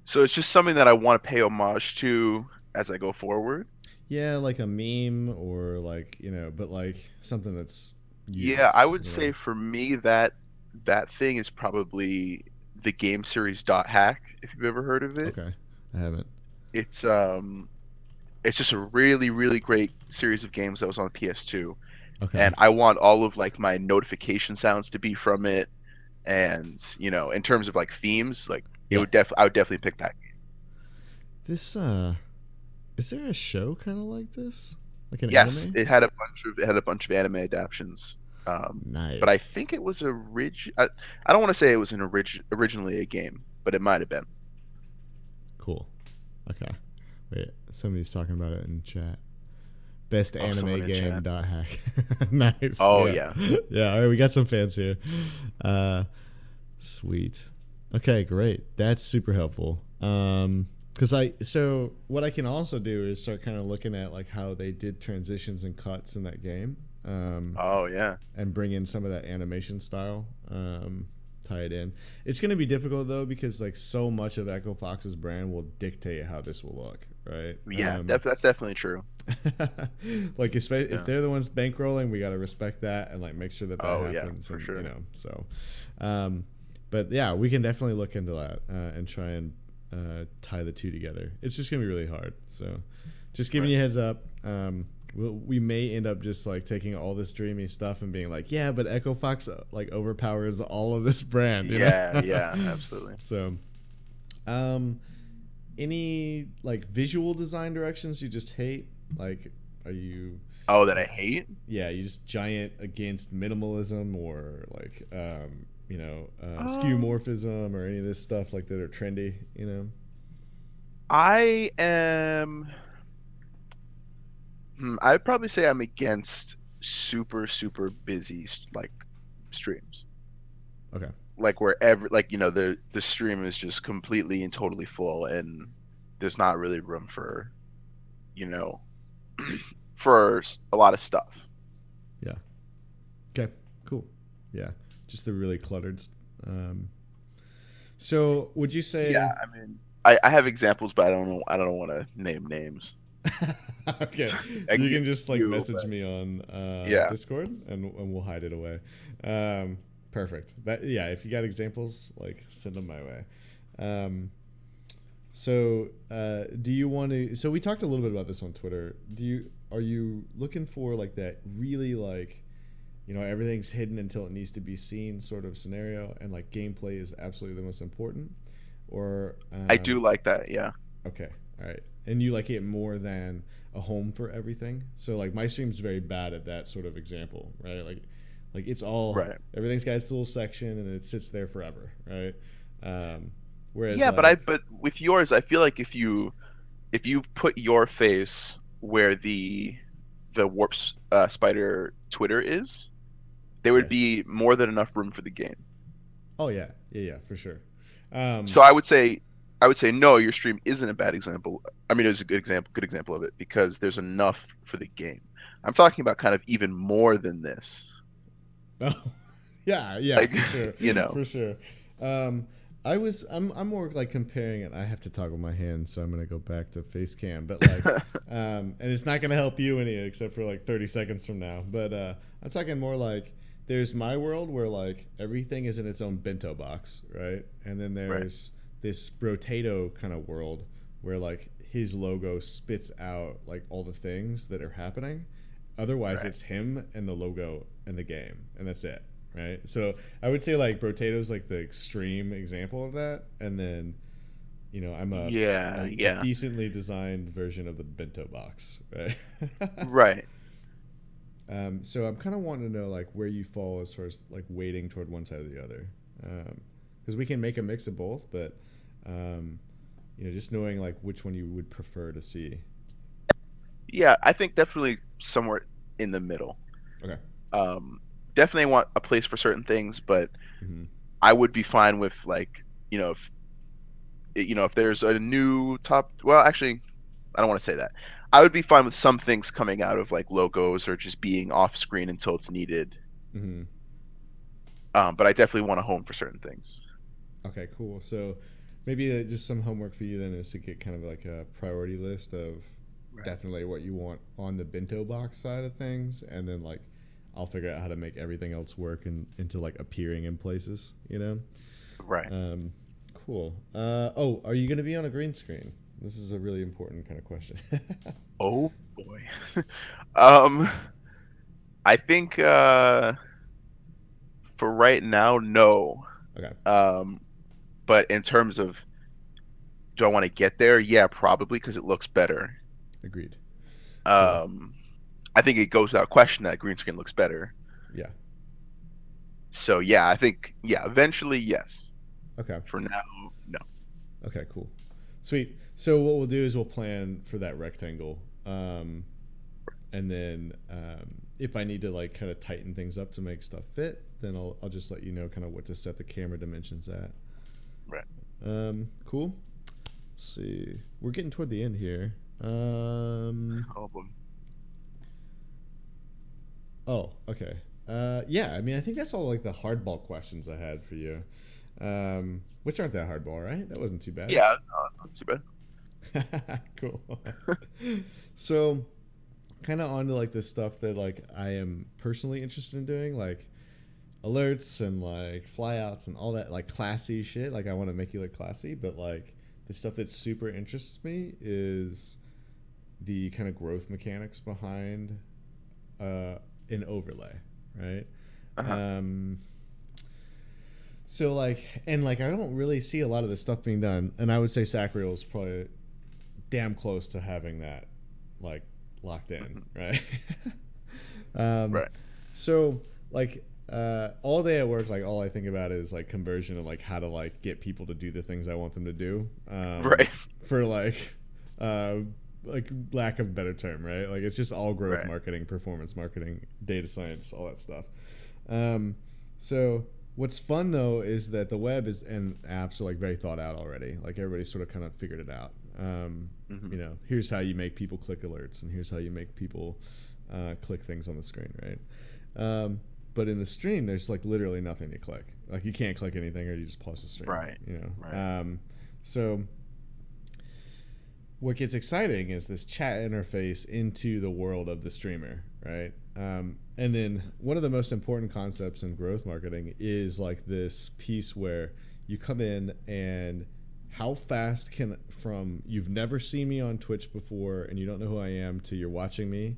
So it's just something that I want to pay homage to as I go forward. Yeah, like a meme or like but like something that's Yeah, I would you say know. for me that thing is probably the game series dot hack, if you've ever heard of it. Okay, I haven't. It's it's just a really really great series of games that was on PS2, Okay, and I want all of like my notification sounds to be from it, and in terms of like themes, like yeah. I would definitely pick that. This is there a show kind of like this, like an Yes, anime? it had a bunch of anime adaptations. But I Nice. think it was I don't want to say it was originally a game, but it might have been. Cool. Okay. Wait, somebody's talking about it in chat. Best Oh, anime someone in game chat. dot hack. Nice. Oh Yeah. yeah. Yeah. All right, we got some fans here. Uh, Sweet. Okay, great. That's super helpful. Because so what I can also do is start kind of looking at like how they did transitions and cuts in that game. Oh yeah. And bring in some of that animation style, tie it in. It's going to be difficult though because like so much of Echo Fox's brand will dictate how this will look, right? Yeah, that's definitely true. Like if Yeah. they're the ones bankrolling, we got to respect that and like make sure that Oh yeah, happens, for and sure. so. Um, but yeah, we can definitely look into that and try and tie the two together. It's just gonna be really hard. So, just giving Right. you a heads up. We may end up just like taking all this dreamy stuff and being like, yeah, but Echo Fox like overpowers all of this brand, you Yeah, know? yeah, absolutely. So, um, any like visual design directions you just hate? Like, are you, Oh, that I hate? yeah, you just giant against minimalism or like, Um, skeuomorphism or any of this stuff like that are trendy, you know? I am. I'd probably say I'm against super super busy like streams. Okay. Like wherever, like the stream is just completely and totally full, and there's not really room for you know a lot of stuff. Yeah. Okay. Cool. Yeah. Just the really cluttered. Um, so would you Yeah, say? I mean, I have examples, but I don't want to name names. Okay, I can you give can just like you, message but me on yeah. Discord and we'll hide it away. Perfect. That yeah. If you got examples, like send them my way. Um, do you want to? So we talked a little bit about this on Twitter. Are you looking for like that really like, everything's hidden until it needs to be seen sort of scenario, and like gameplay is absolutely the most important, or I do like that. Yeah. okay, all right, and you like it more than a home for everything. So like my stream's very bad at that sort of example, right? Like it's all Right. everything's got its little section and it sits there forever, right? Um, Whereas Yeah, but I like but with yours, I feel like if you put your face where the spider Twitter is, there would yes, be more than enough room for the game. oh yeah, yeah, for sure. Um, So I would say no, your stream isn't a bad example. I mean, it was a good example of it because there's enough for the game. I'm talking about kind of even more than this. Oh, yeah, Like, for sure, you know. for sure. Um, I'm more like comparing it. I have to toggle my hand, so I'm gonna go back to face cam. But like, and it's not gonna help you any except for like 30 seconds from now. But I'm talking more like there's my world where like everything is in its own bento box, right? And then Right. there's this Brotato kind of world where like his logo spits out like all the things that are happening. Otherwise, Right. it's him and the logo and the game, and that's it, right? So I would say like Brotato's like the extreme example of that, and then I'm Yeah, a yeah. decently designed version of the bento box, right? Right. So I'm kind of wanting to know like where you fall as far as like weighting toward one side or the other, because we can make a mix of both, but um, just knowing like which one you would prefer to see. Yeah, I think definitely somewhere in the middle. Okay. Definitely want a place for certain things, but Mm-hmm. I would be fine with like, if there's a new top. Well, actually, I don't want to say that. I would be fine with some things coming out of like logos or just being off screen until it's needed. Mm-hmm. But I definitely want a home for certain things. Okay, cool. So maybe just some homework for you then is to get kind of like a priority list of Right. definitely what you want on the bento box side of things, and then like I'll figure out how to make everything else work and into like appearing in places, you know? Right. Cool. Oh, are you going to be on a green screen? This is a really important kind of question. Oh boy. um, I think for right now, no. Okay, Um, but in terms of do I want to get there? Yeah, probably because it looks better. agreed. Cool. Um, I think it goes without question that green screen looks better. Yeah. So yeah, I think eventually yes. Okay. For now, no. Okay, cool. Sweet. So what we'll do is we'll plan for that rectangle. And then if I need to like kind of tighten things up to make stuff fit, then I'll just let you know kind of what to set the camera dimensions at. Right. Cool. Let's see. We're getting toward the end here. Oh, boy. Oh, okay. Yeah, I mean, I think that's all like the hardball questions I had for you. Which aren't that hardball, right? That wasn't too bad. Yeah, not too bad. Cool. So, kind of on to like the stuff that like I am personally interested in doing, like alerts and like flyouts and all that like classy shit. Like I want to make you look classy, but like the stuff that super interests me is the kind of growth mechanics behind an overlay, right? Uh-huh. So like, and like I don't really see a lot of this stuff being done, and I would say Sacriel is probably damn close to having that like locked in, right? Right. So like all day at work, like all I think about is like conversion and like how to like get people to do the things I want them to do. Right. For like lack of a better term, right? Like it's just all growth Right. marketing, performance marketing, data science, all that stuff. So what's fun though is that the web is and apps are like very thought out already. Like everybody's sort of kind of figured it out. You know, here's how you make people click alerts, and here's how you make people click things on the screen, right? But in the stream, there's like literally nothing to click. Like you can't click anything, or you just pause the stream. Right. You know. Right. So what gets exciting is this chat interface into the world of the streamer, right? And then one of the most important concepts in growth marketing is like this piece where you come in and how fast can from you've never seen me on Twitch before and you don't know who I am to you're watching me.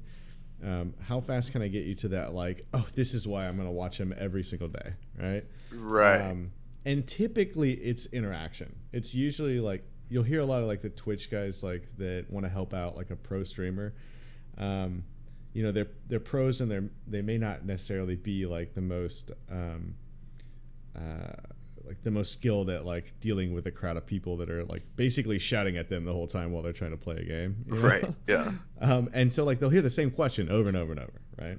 How fast can I get you to that like, oh, this is why I'm going to watch him every single day, right? Right. And typically it's interaction. It's usually like you'll hear a lot of like the Twitch guys like that want to help out like a pro streamer. You know, they're pros and they may not necessarily be like the most skilled at like dealing with a crowd of people that are like basically shouting at them the whole time while they're trying to play a game. You know? Right. Yeah. And so like they'll hear the same question over and over and over, right?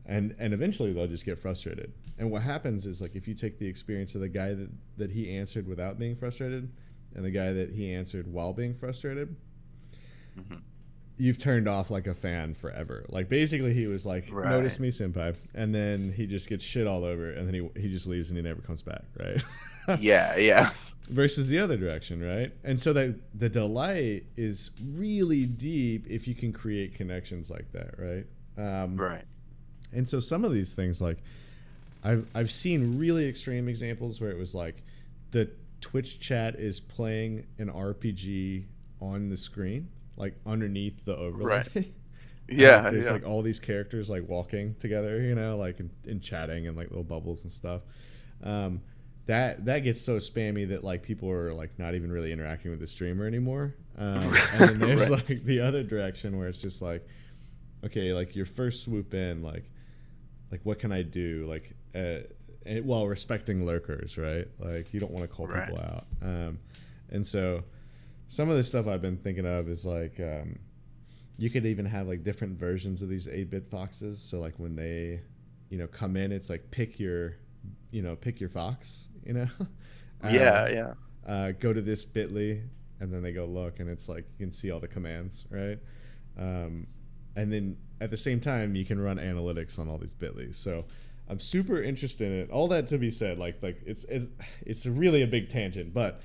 And eventually they'll just get frustrated. And what happens is like if you take the experience of the guy that he answered without being frustrated and the guy that he answered while being frustrated, you've turned off like a fan forever. Like basically he was like, Right. notice me, senpai, and then he just gets shit all over and then he just leaves and he never comes back, right? Yeah. Yeah. Versus the other direction, right? And so that the delight is really deep if you can create connections like that, right? Right. And so some of these things, like I've seen really extreme examples where it was like the Twitch chat is playing an RPG on the screen, like underneath the overlay. Right. Yeah. There's Yeah. like all these characters like walking together, you know, like and chatting and like little bubbles and stuff. That gets so spammy that like people are like not even really interacting with the streamer anymore. And then there's Right. like the other direction where it's just like, okay, like your first swoop in, like what can I do, like while respecting lurkers, right? Like you don't want to call Right. people out. And so some of the stuff I've been thinking of is like you could even have like different versions of these 8-bit foxes. So like when they come in. It's like pick your fox. Yeah, um, yeah. go to this bitly, and then they go look, and it's like you can see all the commands, right? um, and then at the same time you can run analytics on all these bitlies. So I'm super interested in it. All that to be said, it's really a big tangent, but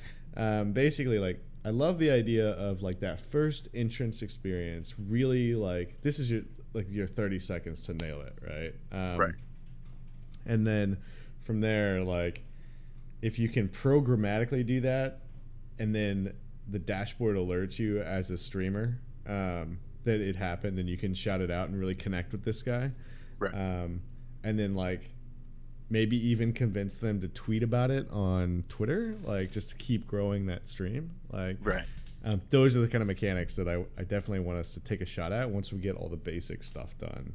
basically, like, I love the idea of like that first entrance experience. Really, like, this is your 30 seconds to nail it, right? Right. And then from there, like, if you can programmatically do that, and then the dashboard alerts you as a streamer that it happened, and you can shout it out and really connect with this guy. Right. And then, like, maybe even convince them to tweet about it on Twitter, like, just to keep growing that stream. Like, Right. those are the kind of mechanics that I definitely want us to take a shot at once we get all the basic stuff done.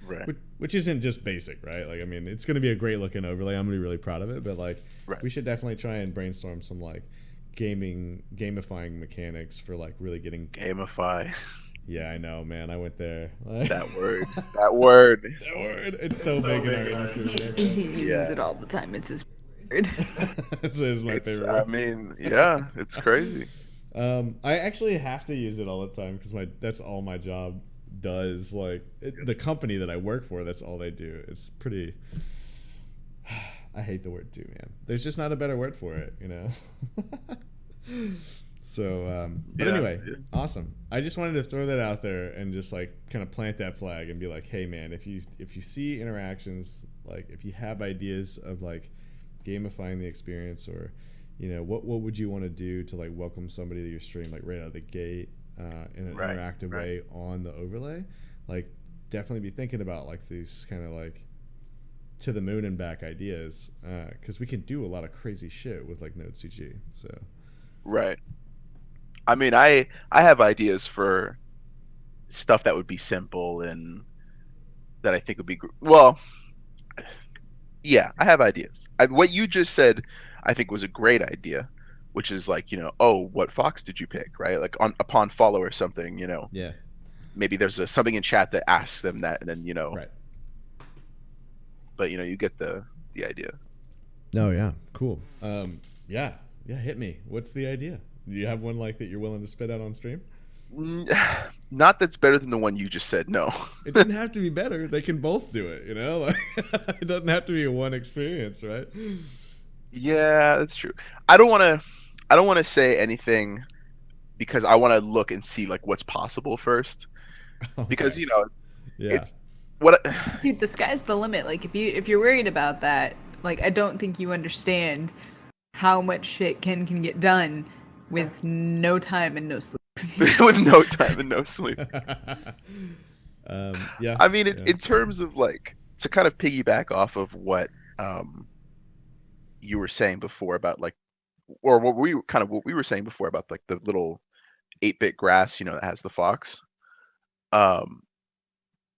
Right. Which isn't just basic, right? Like, I mean, it's going to be a great looking overlay. I'm going to be really proud of it, but like, Right. we should definitely try and brainstorm some like gamifying mechanics for like really getting. Gamify. Yeah, I know, man. I went there. That word. That word. That word. It's so big in our industry. He uses Yeah. it all the time. It's his word. This is my favorite. I mean, yeah, it's crazy. I actually have to use it all the time because that's all my job does. Like, the company that I work for, that's all they do. It's pretty. I hate the word too, man. There's just not a better word for it, So, but Yeah, anyway, yeah. awesome. I just wanted to throw that out there and just like kind of plant that flag and be like, hey, man, if you see interactions, like if you have ideas of like gamifying the experience, or what would you want to do to like welcome somebody to your stream, like right out of the gate, in an Right, interactive right. way on the overlay, like definitely be thinking about like these kind of like to the moon and back ideas, because we can do a lot of crazy shit with like Node CG. So Right. I mean, I have ideas for stuff that would be simple and that I think would be well. Yeah, I have ideas. What you just said, I think, was a great idea, which is like, oh, what fox did you pick, right? Like upon follow or something, yeah, maybe there's something in chat that asks them that, and then right. But you get the idea. Oh yeah, cool. Yeah, hit me. What's the idea? Do you have one like that you're willing to spit out on stream? Not that's better than the one you just said. No. It doesn't have to be better. They can both do it. Like, it doesn't have to be a one experience, right? Yeah, that's true. I don't want to say anything because I want to look and see like what's possible first. Because Okay. Yeah. it's what Dude, the sky's the limit. Like if you're worried about that, like I don't think you understand how much shit can get done with no time and no sleep. with no time and no sleep. Yeah. I mean, yeah. in terms of like to kind of piggyback off of what you were saying before about like, or what we were saying before about like the little 8-bit grass, that has the fox.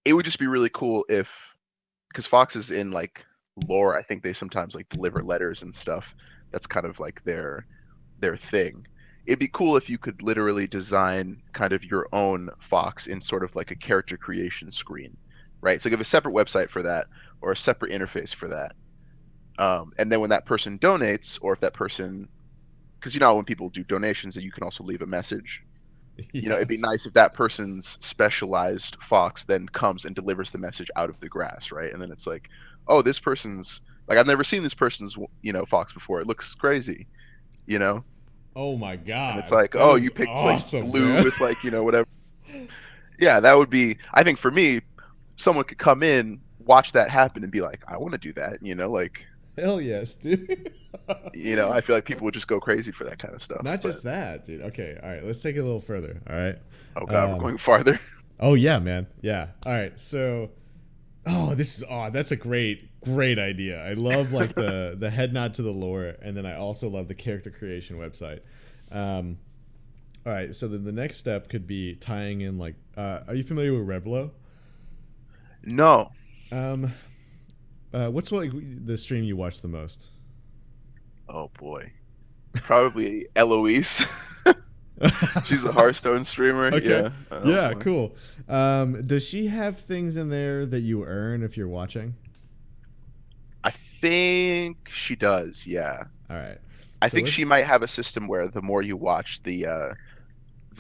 It would just be really cool if, because foxes in like lore, I think they sometimes like deliver letters and stuff. That's kind of like their thing. It'd be cool if you could literally design kind of your own fox in sort of like a character creation screen, right? So give a separate website for that or a separate interface for that. And then when that person donates, or if that person, because when people do donations, that you can also leave a message. It'd be Yes. nice if that person's specialized fox then comes and delivers the message out of the grass, right? And then it's like, oh, this person's like, I've never seen this person's fox before. It looks crazy, Oh my god. and it's like, That oh, is you picked awesome, like blue man. with like whatever. Yeah, that would be. I think for me, someone could come in, watch that happen, and be like, I want to do that. Like, Hell yes, dude. I feel like people would just go crazy for that kind of stuff. Not but- just that, dude. Okay, all right. Let's take it a little further. All right. Oh god, we're going farther. Oh yeah, man. Yeah. All right. So, that's a great idea. I love like the head nod to the lore, and then I also love the character creation website. All right. So then the next step could be tying in like, are you familiar with Revlo? No. What's like the stream you watch the most? Oh boy. Probably Eloise. She's a Hearthstone streamer. Okay. Yeah. Yeah, cool. Does she have things in there that you earn if you're watching? I think she does. Yeah. All right. I So think let's she might have a system where the more you watch, the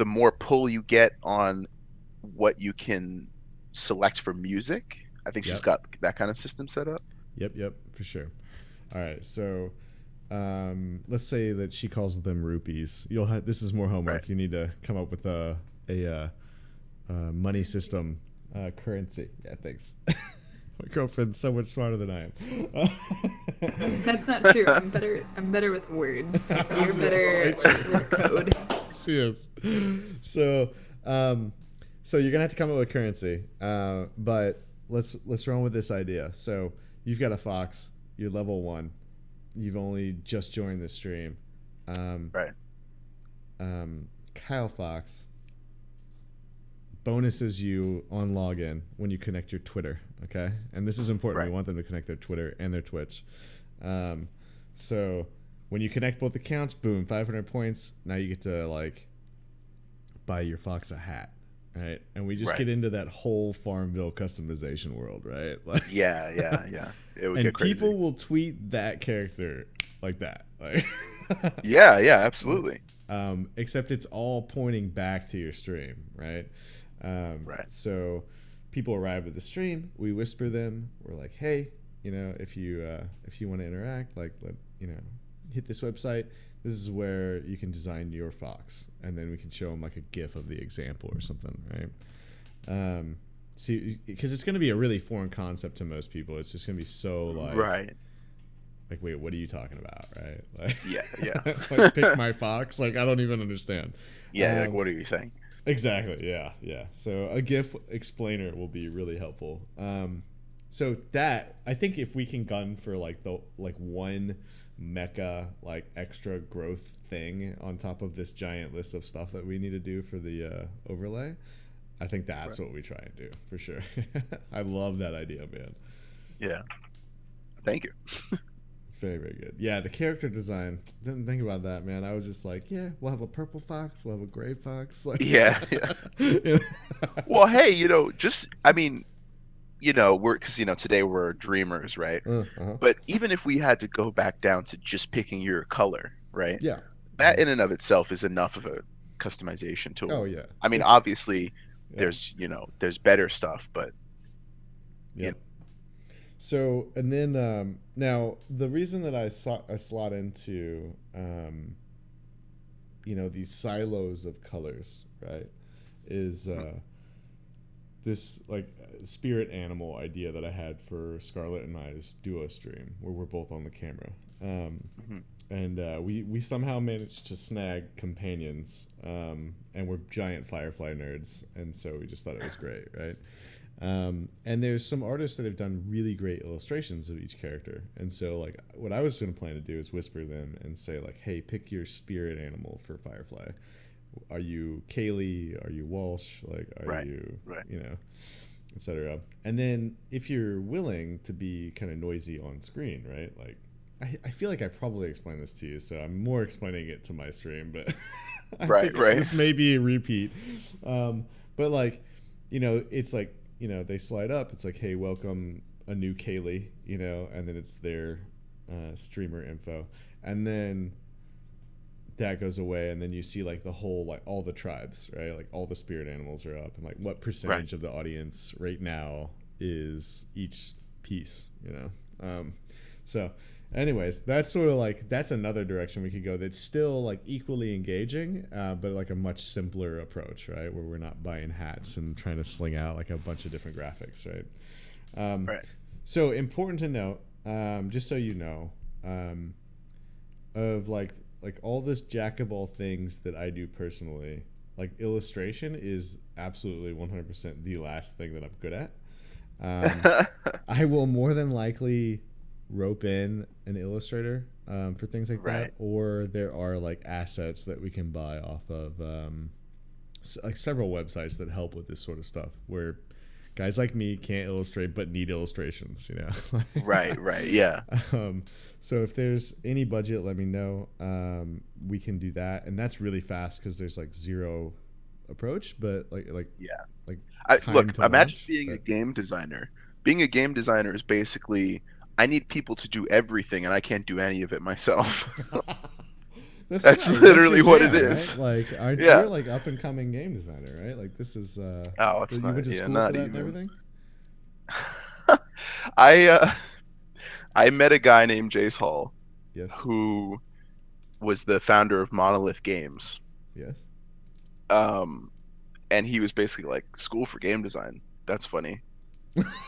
more pull you get on what you can select for music. I think she's Yep. got that kind of system set up. Yep, for sure. All right. So let's say that she calls them rupees. You'll have this is more Right. homework. You need to come up with a money system currency. Yeah, thanks. My girlfriend's so much smarter than I am. That's not true. I'm better with words. You're better with code. She is. So, so you're gonna have to come up with currency. But let's run with this idea. So you've got a fox. You're level 1. You've only just joined the stream. Right. Kyle Fox bonuses you on login when you connect your Twitter. Okay, and this is important. Right. We want them to connect their Twitter and their Twitch. So when you connect both accounts, boom, 500 points. Now you get to like buy your fox a hat, right? And we just Right. get into that whole Farmville customization world, right? Like, Yeah. It would and get crazy. people will tweet that character like that, like. Yeah. Absolutely. Except it's all pointing back to your stream, right? Right. So people arrive at the stream, we whisper them, we're like, hey, if you want to interact, like, hit this website. This is where you can design your fox, and then we can show them like a GIF of the example or something, right? See, because it's going to be a really foreign concept to most people. It's just going to be so like, Right. like, wait, what are you talking about, right? Like, Yeah. like, pick my fox. Like, I don't even understand. Yeah. Like, what are you saying? Exactly. Yeah. So a GIF explainer will be really helpful. So that, I think if we can gun for like one mecha like extra growth thing on top of this giant list of stuff that we need to do for the overlay, I think that's Right. what we try and do for sure. I love that idea, man. Yeah. Thank you. It's very, very good. Yeah, the character design. Didn't think about that, man. I was just like, yeah, we'll have a purple fox, we'll have a gray fox. Like, Yeah. you know? Well, hey, I mean, we're because today we're dreamers, right? Uh-huh. But even if we had to go back down to just picking your color, right? Yeah. That in and of itself is enough of a customization tool. Oh yeah. I mean, It's- obviously, yeah. there's better stuff, but Yeah. So, and then now the reason that I slot into these silos of colors, right, is this like spirit animal idea that I had for Scarlett and I's duo stream where we're both on the camera. Mhm. And we somehow managed to snag companions, and we're giant Firefly nerds, and so we just thought it was great, right? And there's some artists that have done really great illustrations of each character, and so like what I was going to plan to do is whisper them and say like, hey, pick your spirit animal for Firefly. Are you Kaylee? Are you Walsh? Like, are Right, you, right. etc. And then if you're willing to be kind of noisy on screen, right? Like, I feel like I probably explained this to you, so I'm more explaining it to my stream, but I Right, think right. this may be a repeat. But like, it's like, they slide up. It's like, hey, welcome a new Kaylee, and then it's their streamer info, and then that goes away, and then you see like the whole, like all the tribes, right? Like all the spirit animals are up, and like what percentage of the audience right now is each piece, So, anyways, that's sort of like that's another direction we could go. That's still like equally engaging, but like a much simpler approach, right? Where we're not buying hats and trying to sling out like a bunch of different graphics, right? Right. So important to note, just so you know, of like all this jack of all things that I do personally, like illustration is absolutely 100% the last thing that I'm good at. I will more than likely rope in an illustrator for things like Right. that, or there are like assets that we can buy off of like several websites that help with this sort of stuff, where guys like me can't illustrate but need illustrations, you know. Right, yeah. So if there's any budget, let me know. We can do that, and that's really fast because there's like zero approach, but Yeah. like Look, time to imagine launch. being a But game designer. Being a game designer is basically, I need people to do everything, and I can't do any of it myself. that's That's fine. That's your literally what it jam, is. right? Like, Yeah. you're like up and coming game designer, right? Like this is Oh, it's you went not. to Yeah, school for not that and even. everything. I I met a guy named Jace Hall, Yes, who was the founder of Monolith Games. yes. Um, and he was basically like, school for game design. That's funny.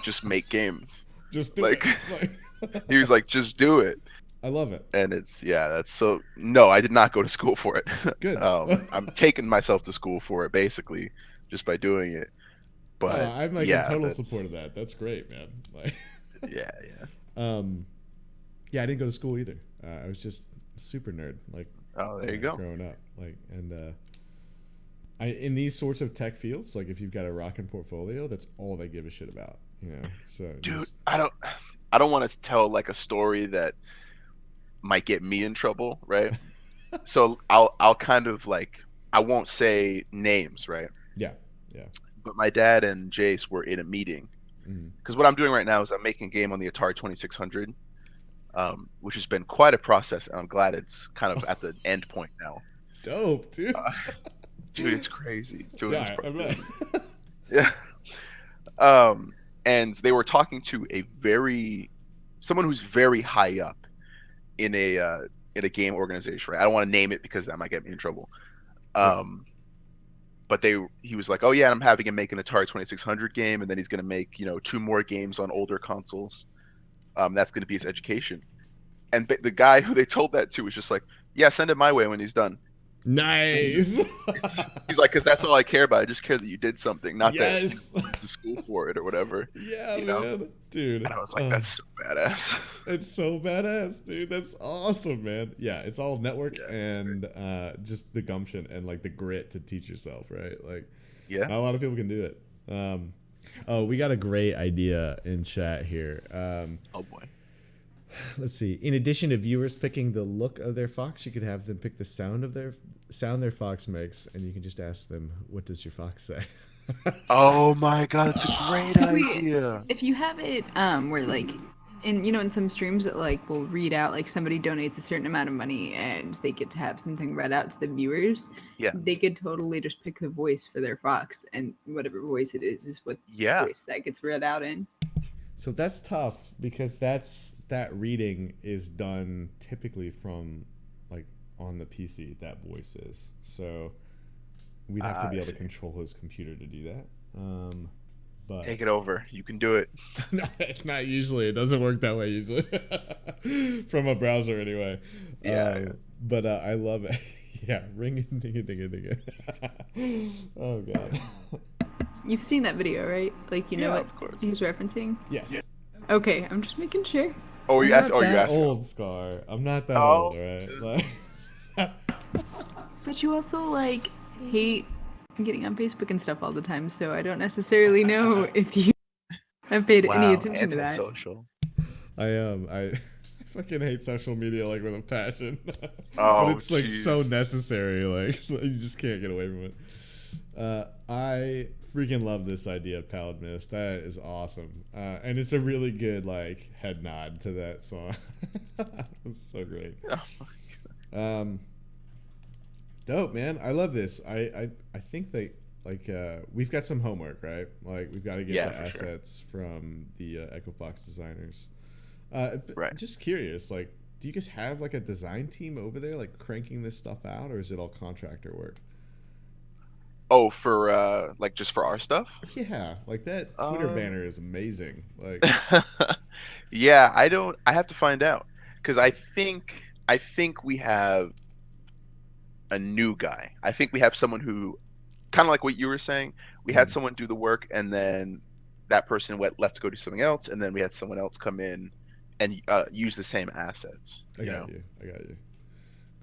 Just make games. Just do Like, it. Like, he was like, just do it. I love it. And it's, yeah, that's so, no, I did not go to school for it. Good. I'm taking myself to school for it basically just by doing it. Oh, But I'm like in yeah, total that's, support of that. That's great, man. Like, yeah. um, yeah, I didn't go to school either. I was just super nerd, like, Oh, there you go. growing up, like, and I in these sorts of tech fields, like, if you've got a rockin' portfolio, that's all they give a shit about, you know. So Dude, just, I don't want to tell like a story that might get me in trouble, right? So I'll kind of like, I won't say names, right? yeah, yeah. But my dad and Jace were in a meeting Mm. because what I'm doing right now is I'm making a game on the Atari 2600, which has been quite a process, and I'm glad it's kind of at the end point now. Dope, dude. Dude, it's crazy doing this Yeah, I project. bet. Yeah. And they were talking to someone who's very high up in a game organization, right? I don't want to name it because that might get me in trouble. But he was like, oh yeah, I'm having him make an Atari 2600 game, and then he's gonna make 2 more games on older consoles. That's gonna be his education. And the guy who they told that to was just like, yeah, send it my way when he's done. Nice. He's like, because that's all I care about. I just care that you did something, not that Yes. you went to school for it or whatever. Yeah, you know? man, dude. And I was like, that's so badass. It's so badass, dude. That's awesome, man. Yeah, it's all network Yeah, and just the gumption and like the grit to teach yourself, right? Like, Yeah. not a lot of people can do it. Oh, we got a great idea in chat here. Oh boy. Let's see. In addition to viewers picking the look of their fox, you could have them pick the sound their fox makes, and you can just ask them, "What does your fox say?" Oh my god, that's a great idea. If you have it where like in some streams that like will read out like somebody donates a certain amount of money and they get to have something read out to the viewers, Yeah. they could totally just pick the voice for their fox, and whatever voice it is what Yeah. voice that gets read out in. So that's tough because that reading is done typically from like on the PC. That voice is so we'd have to be able to control his computer to do that. But Take it over. You can do it. not usually. It doesn't work that way usually. From a browser anyway. Yeah. But I love it. Yeah, ring it, ding it, ding it, ding it. Oh god. You've seen that video, right? Like you know Yeah, what of course. he's referencing? Yes. Okay, I'm just making sure. Oh, I'm you asked. not Oh, you that asked. old, Scar. I'm not that Oh, old, right? Like, But you also like hate getting on Facebook and stuff all the time, so I don't necessarily know if you have paid any Wow, attention to that. antisocial. I fucking hate social media like with a passion. Oh, but it's like so jeez. necessary, like so you just can't get away from it. I freaking love this idea, Pallid Mist. That is awesome. And it's a really good like head nod to that song. It's so great. Dope, man. I love this. I think that like we've got some homework, right? Like we've got to get the for sure. assets from the Echo Fox designers. Right. Just curious, like, do you guys have like a design team over there, like cranking this stuff out, or is it all contractor work? Oh, for like just for our stuff? Yeah, like that Twitter banner is amazing. Like, Yeah, I have to find out because I think we have a new guy. I think we have someone who, kind of like what you were saying, we had someone do the work and then that person left to go do something else, and then we had someone else come in and use the same assets. I got you.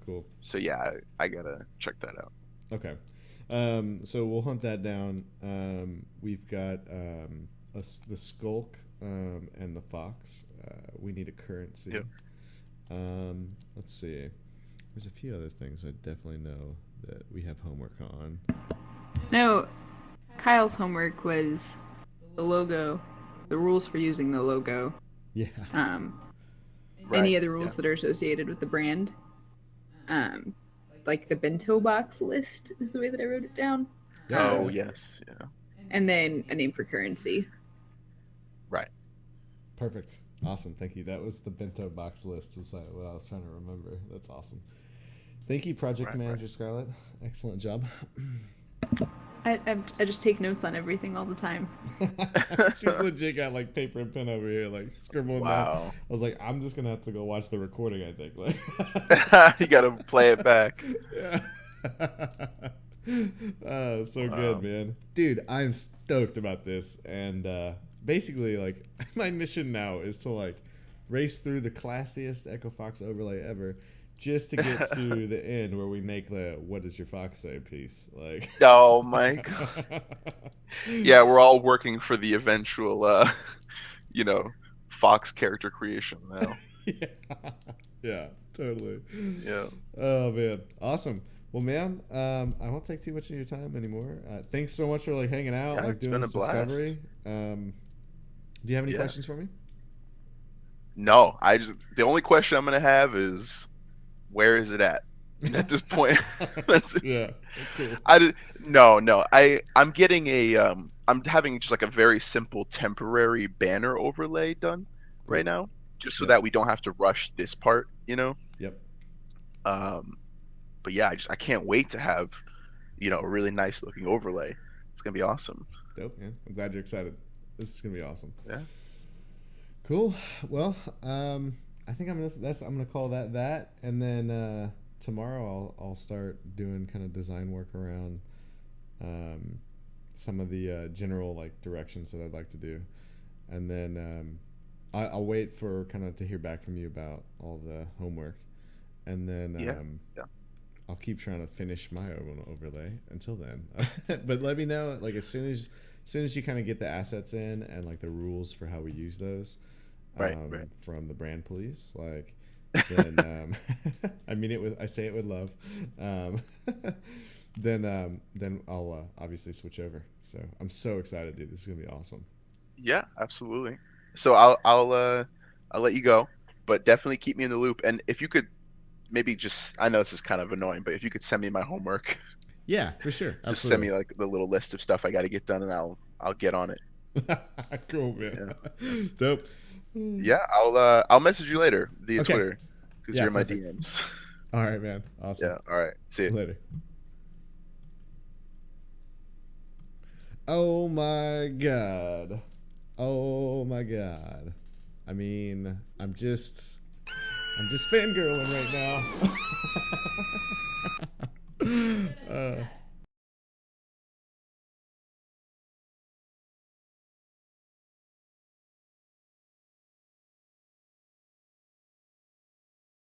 Cool. So yeah, I gotta check that out. Okay. So we'll hunt that down. We've got the skulk and the fox. We need a currency. Yep. Let's see. There's a few other things I definitely know that we have homework on. No, Kyle's homework was the logo, the rules for using the logo. Yeah. Any other rules that are associated with the brand. Like the bento box list is the way that I wrote it down. Oh, yes. Yeah. And then a name for currency. Right. Perfect. Awesome. Thank you. That was the bento box list was what I was trying to remember. That's awesome. Thank you, Project Manager Scarlett. Excellent job. I just take notes on everything all the time. She's legit got like paper and pen over here, like scribbling down. I was like, I'm just gonna have to go watch the recording. I think. Like, you gotta play it back. Yeah. So good, man. Dude, I'm stoked about this, and basically, like, my mission now is to like race through the classiest Echo Fox overlay ever, just to get to the end where we make the "What does your fox say?" piece. Like, oh my god. Yeah, we're all working for the eventual, Fox character creation now. Yeah, totally. Yeah. Oh man, awesome. Well, man, I won't take too much of your time anymore. Thanks so much for like hanging out, Yeah, like it's doing been a this blast. discovery. Do you have any questions for me? No, the only question I'm gonna have is, where is it at? At this point, that's it. Yeah, cool. I'm getting I'm having just like a very simple temporary banner overlay done right now, just so that we don't have to rush this part, Yep. But yeah, I can't wait to have, a really nice looking overlay. It's gonna be awesome. Dope, man. I'm glad you're excited. This is gonna be awesome. Yeah. Cool. Well, I think I'm gonna call that, and then tomorrow I'll start doing kind of design work around some of the general like directions that I'd like to do, and then I'll wait for kind of to hear back from you about all the homework, and then I'll keep trying to finish my own overlay until then. But let me know like as soon as you kind of get the assets in and like the rules for how we use those. Right. From the brand police, like, then I mean it with I say it with love. Then I'll obviously switch over. So I'm so excited, dude. This is gonna be awesome. Yeah, absolutely. So I'll let you go, but definitely keep me in the loop. And if you could maybe I know this is kind of annoying, but if you could send me my homework. Yeah, for sure. Absolutely. Just send me like the little list of stuff I got to get done, and I'll get on it. Cool, man. Yeah. Dope. Yeah, I'll message you later via Twitter because you're in my DMs. All right, man. Awesome. Yeah. All right. See you later. Oh my god. Oh my god. I mean, I'm just fangirling right now.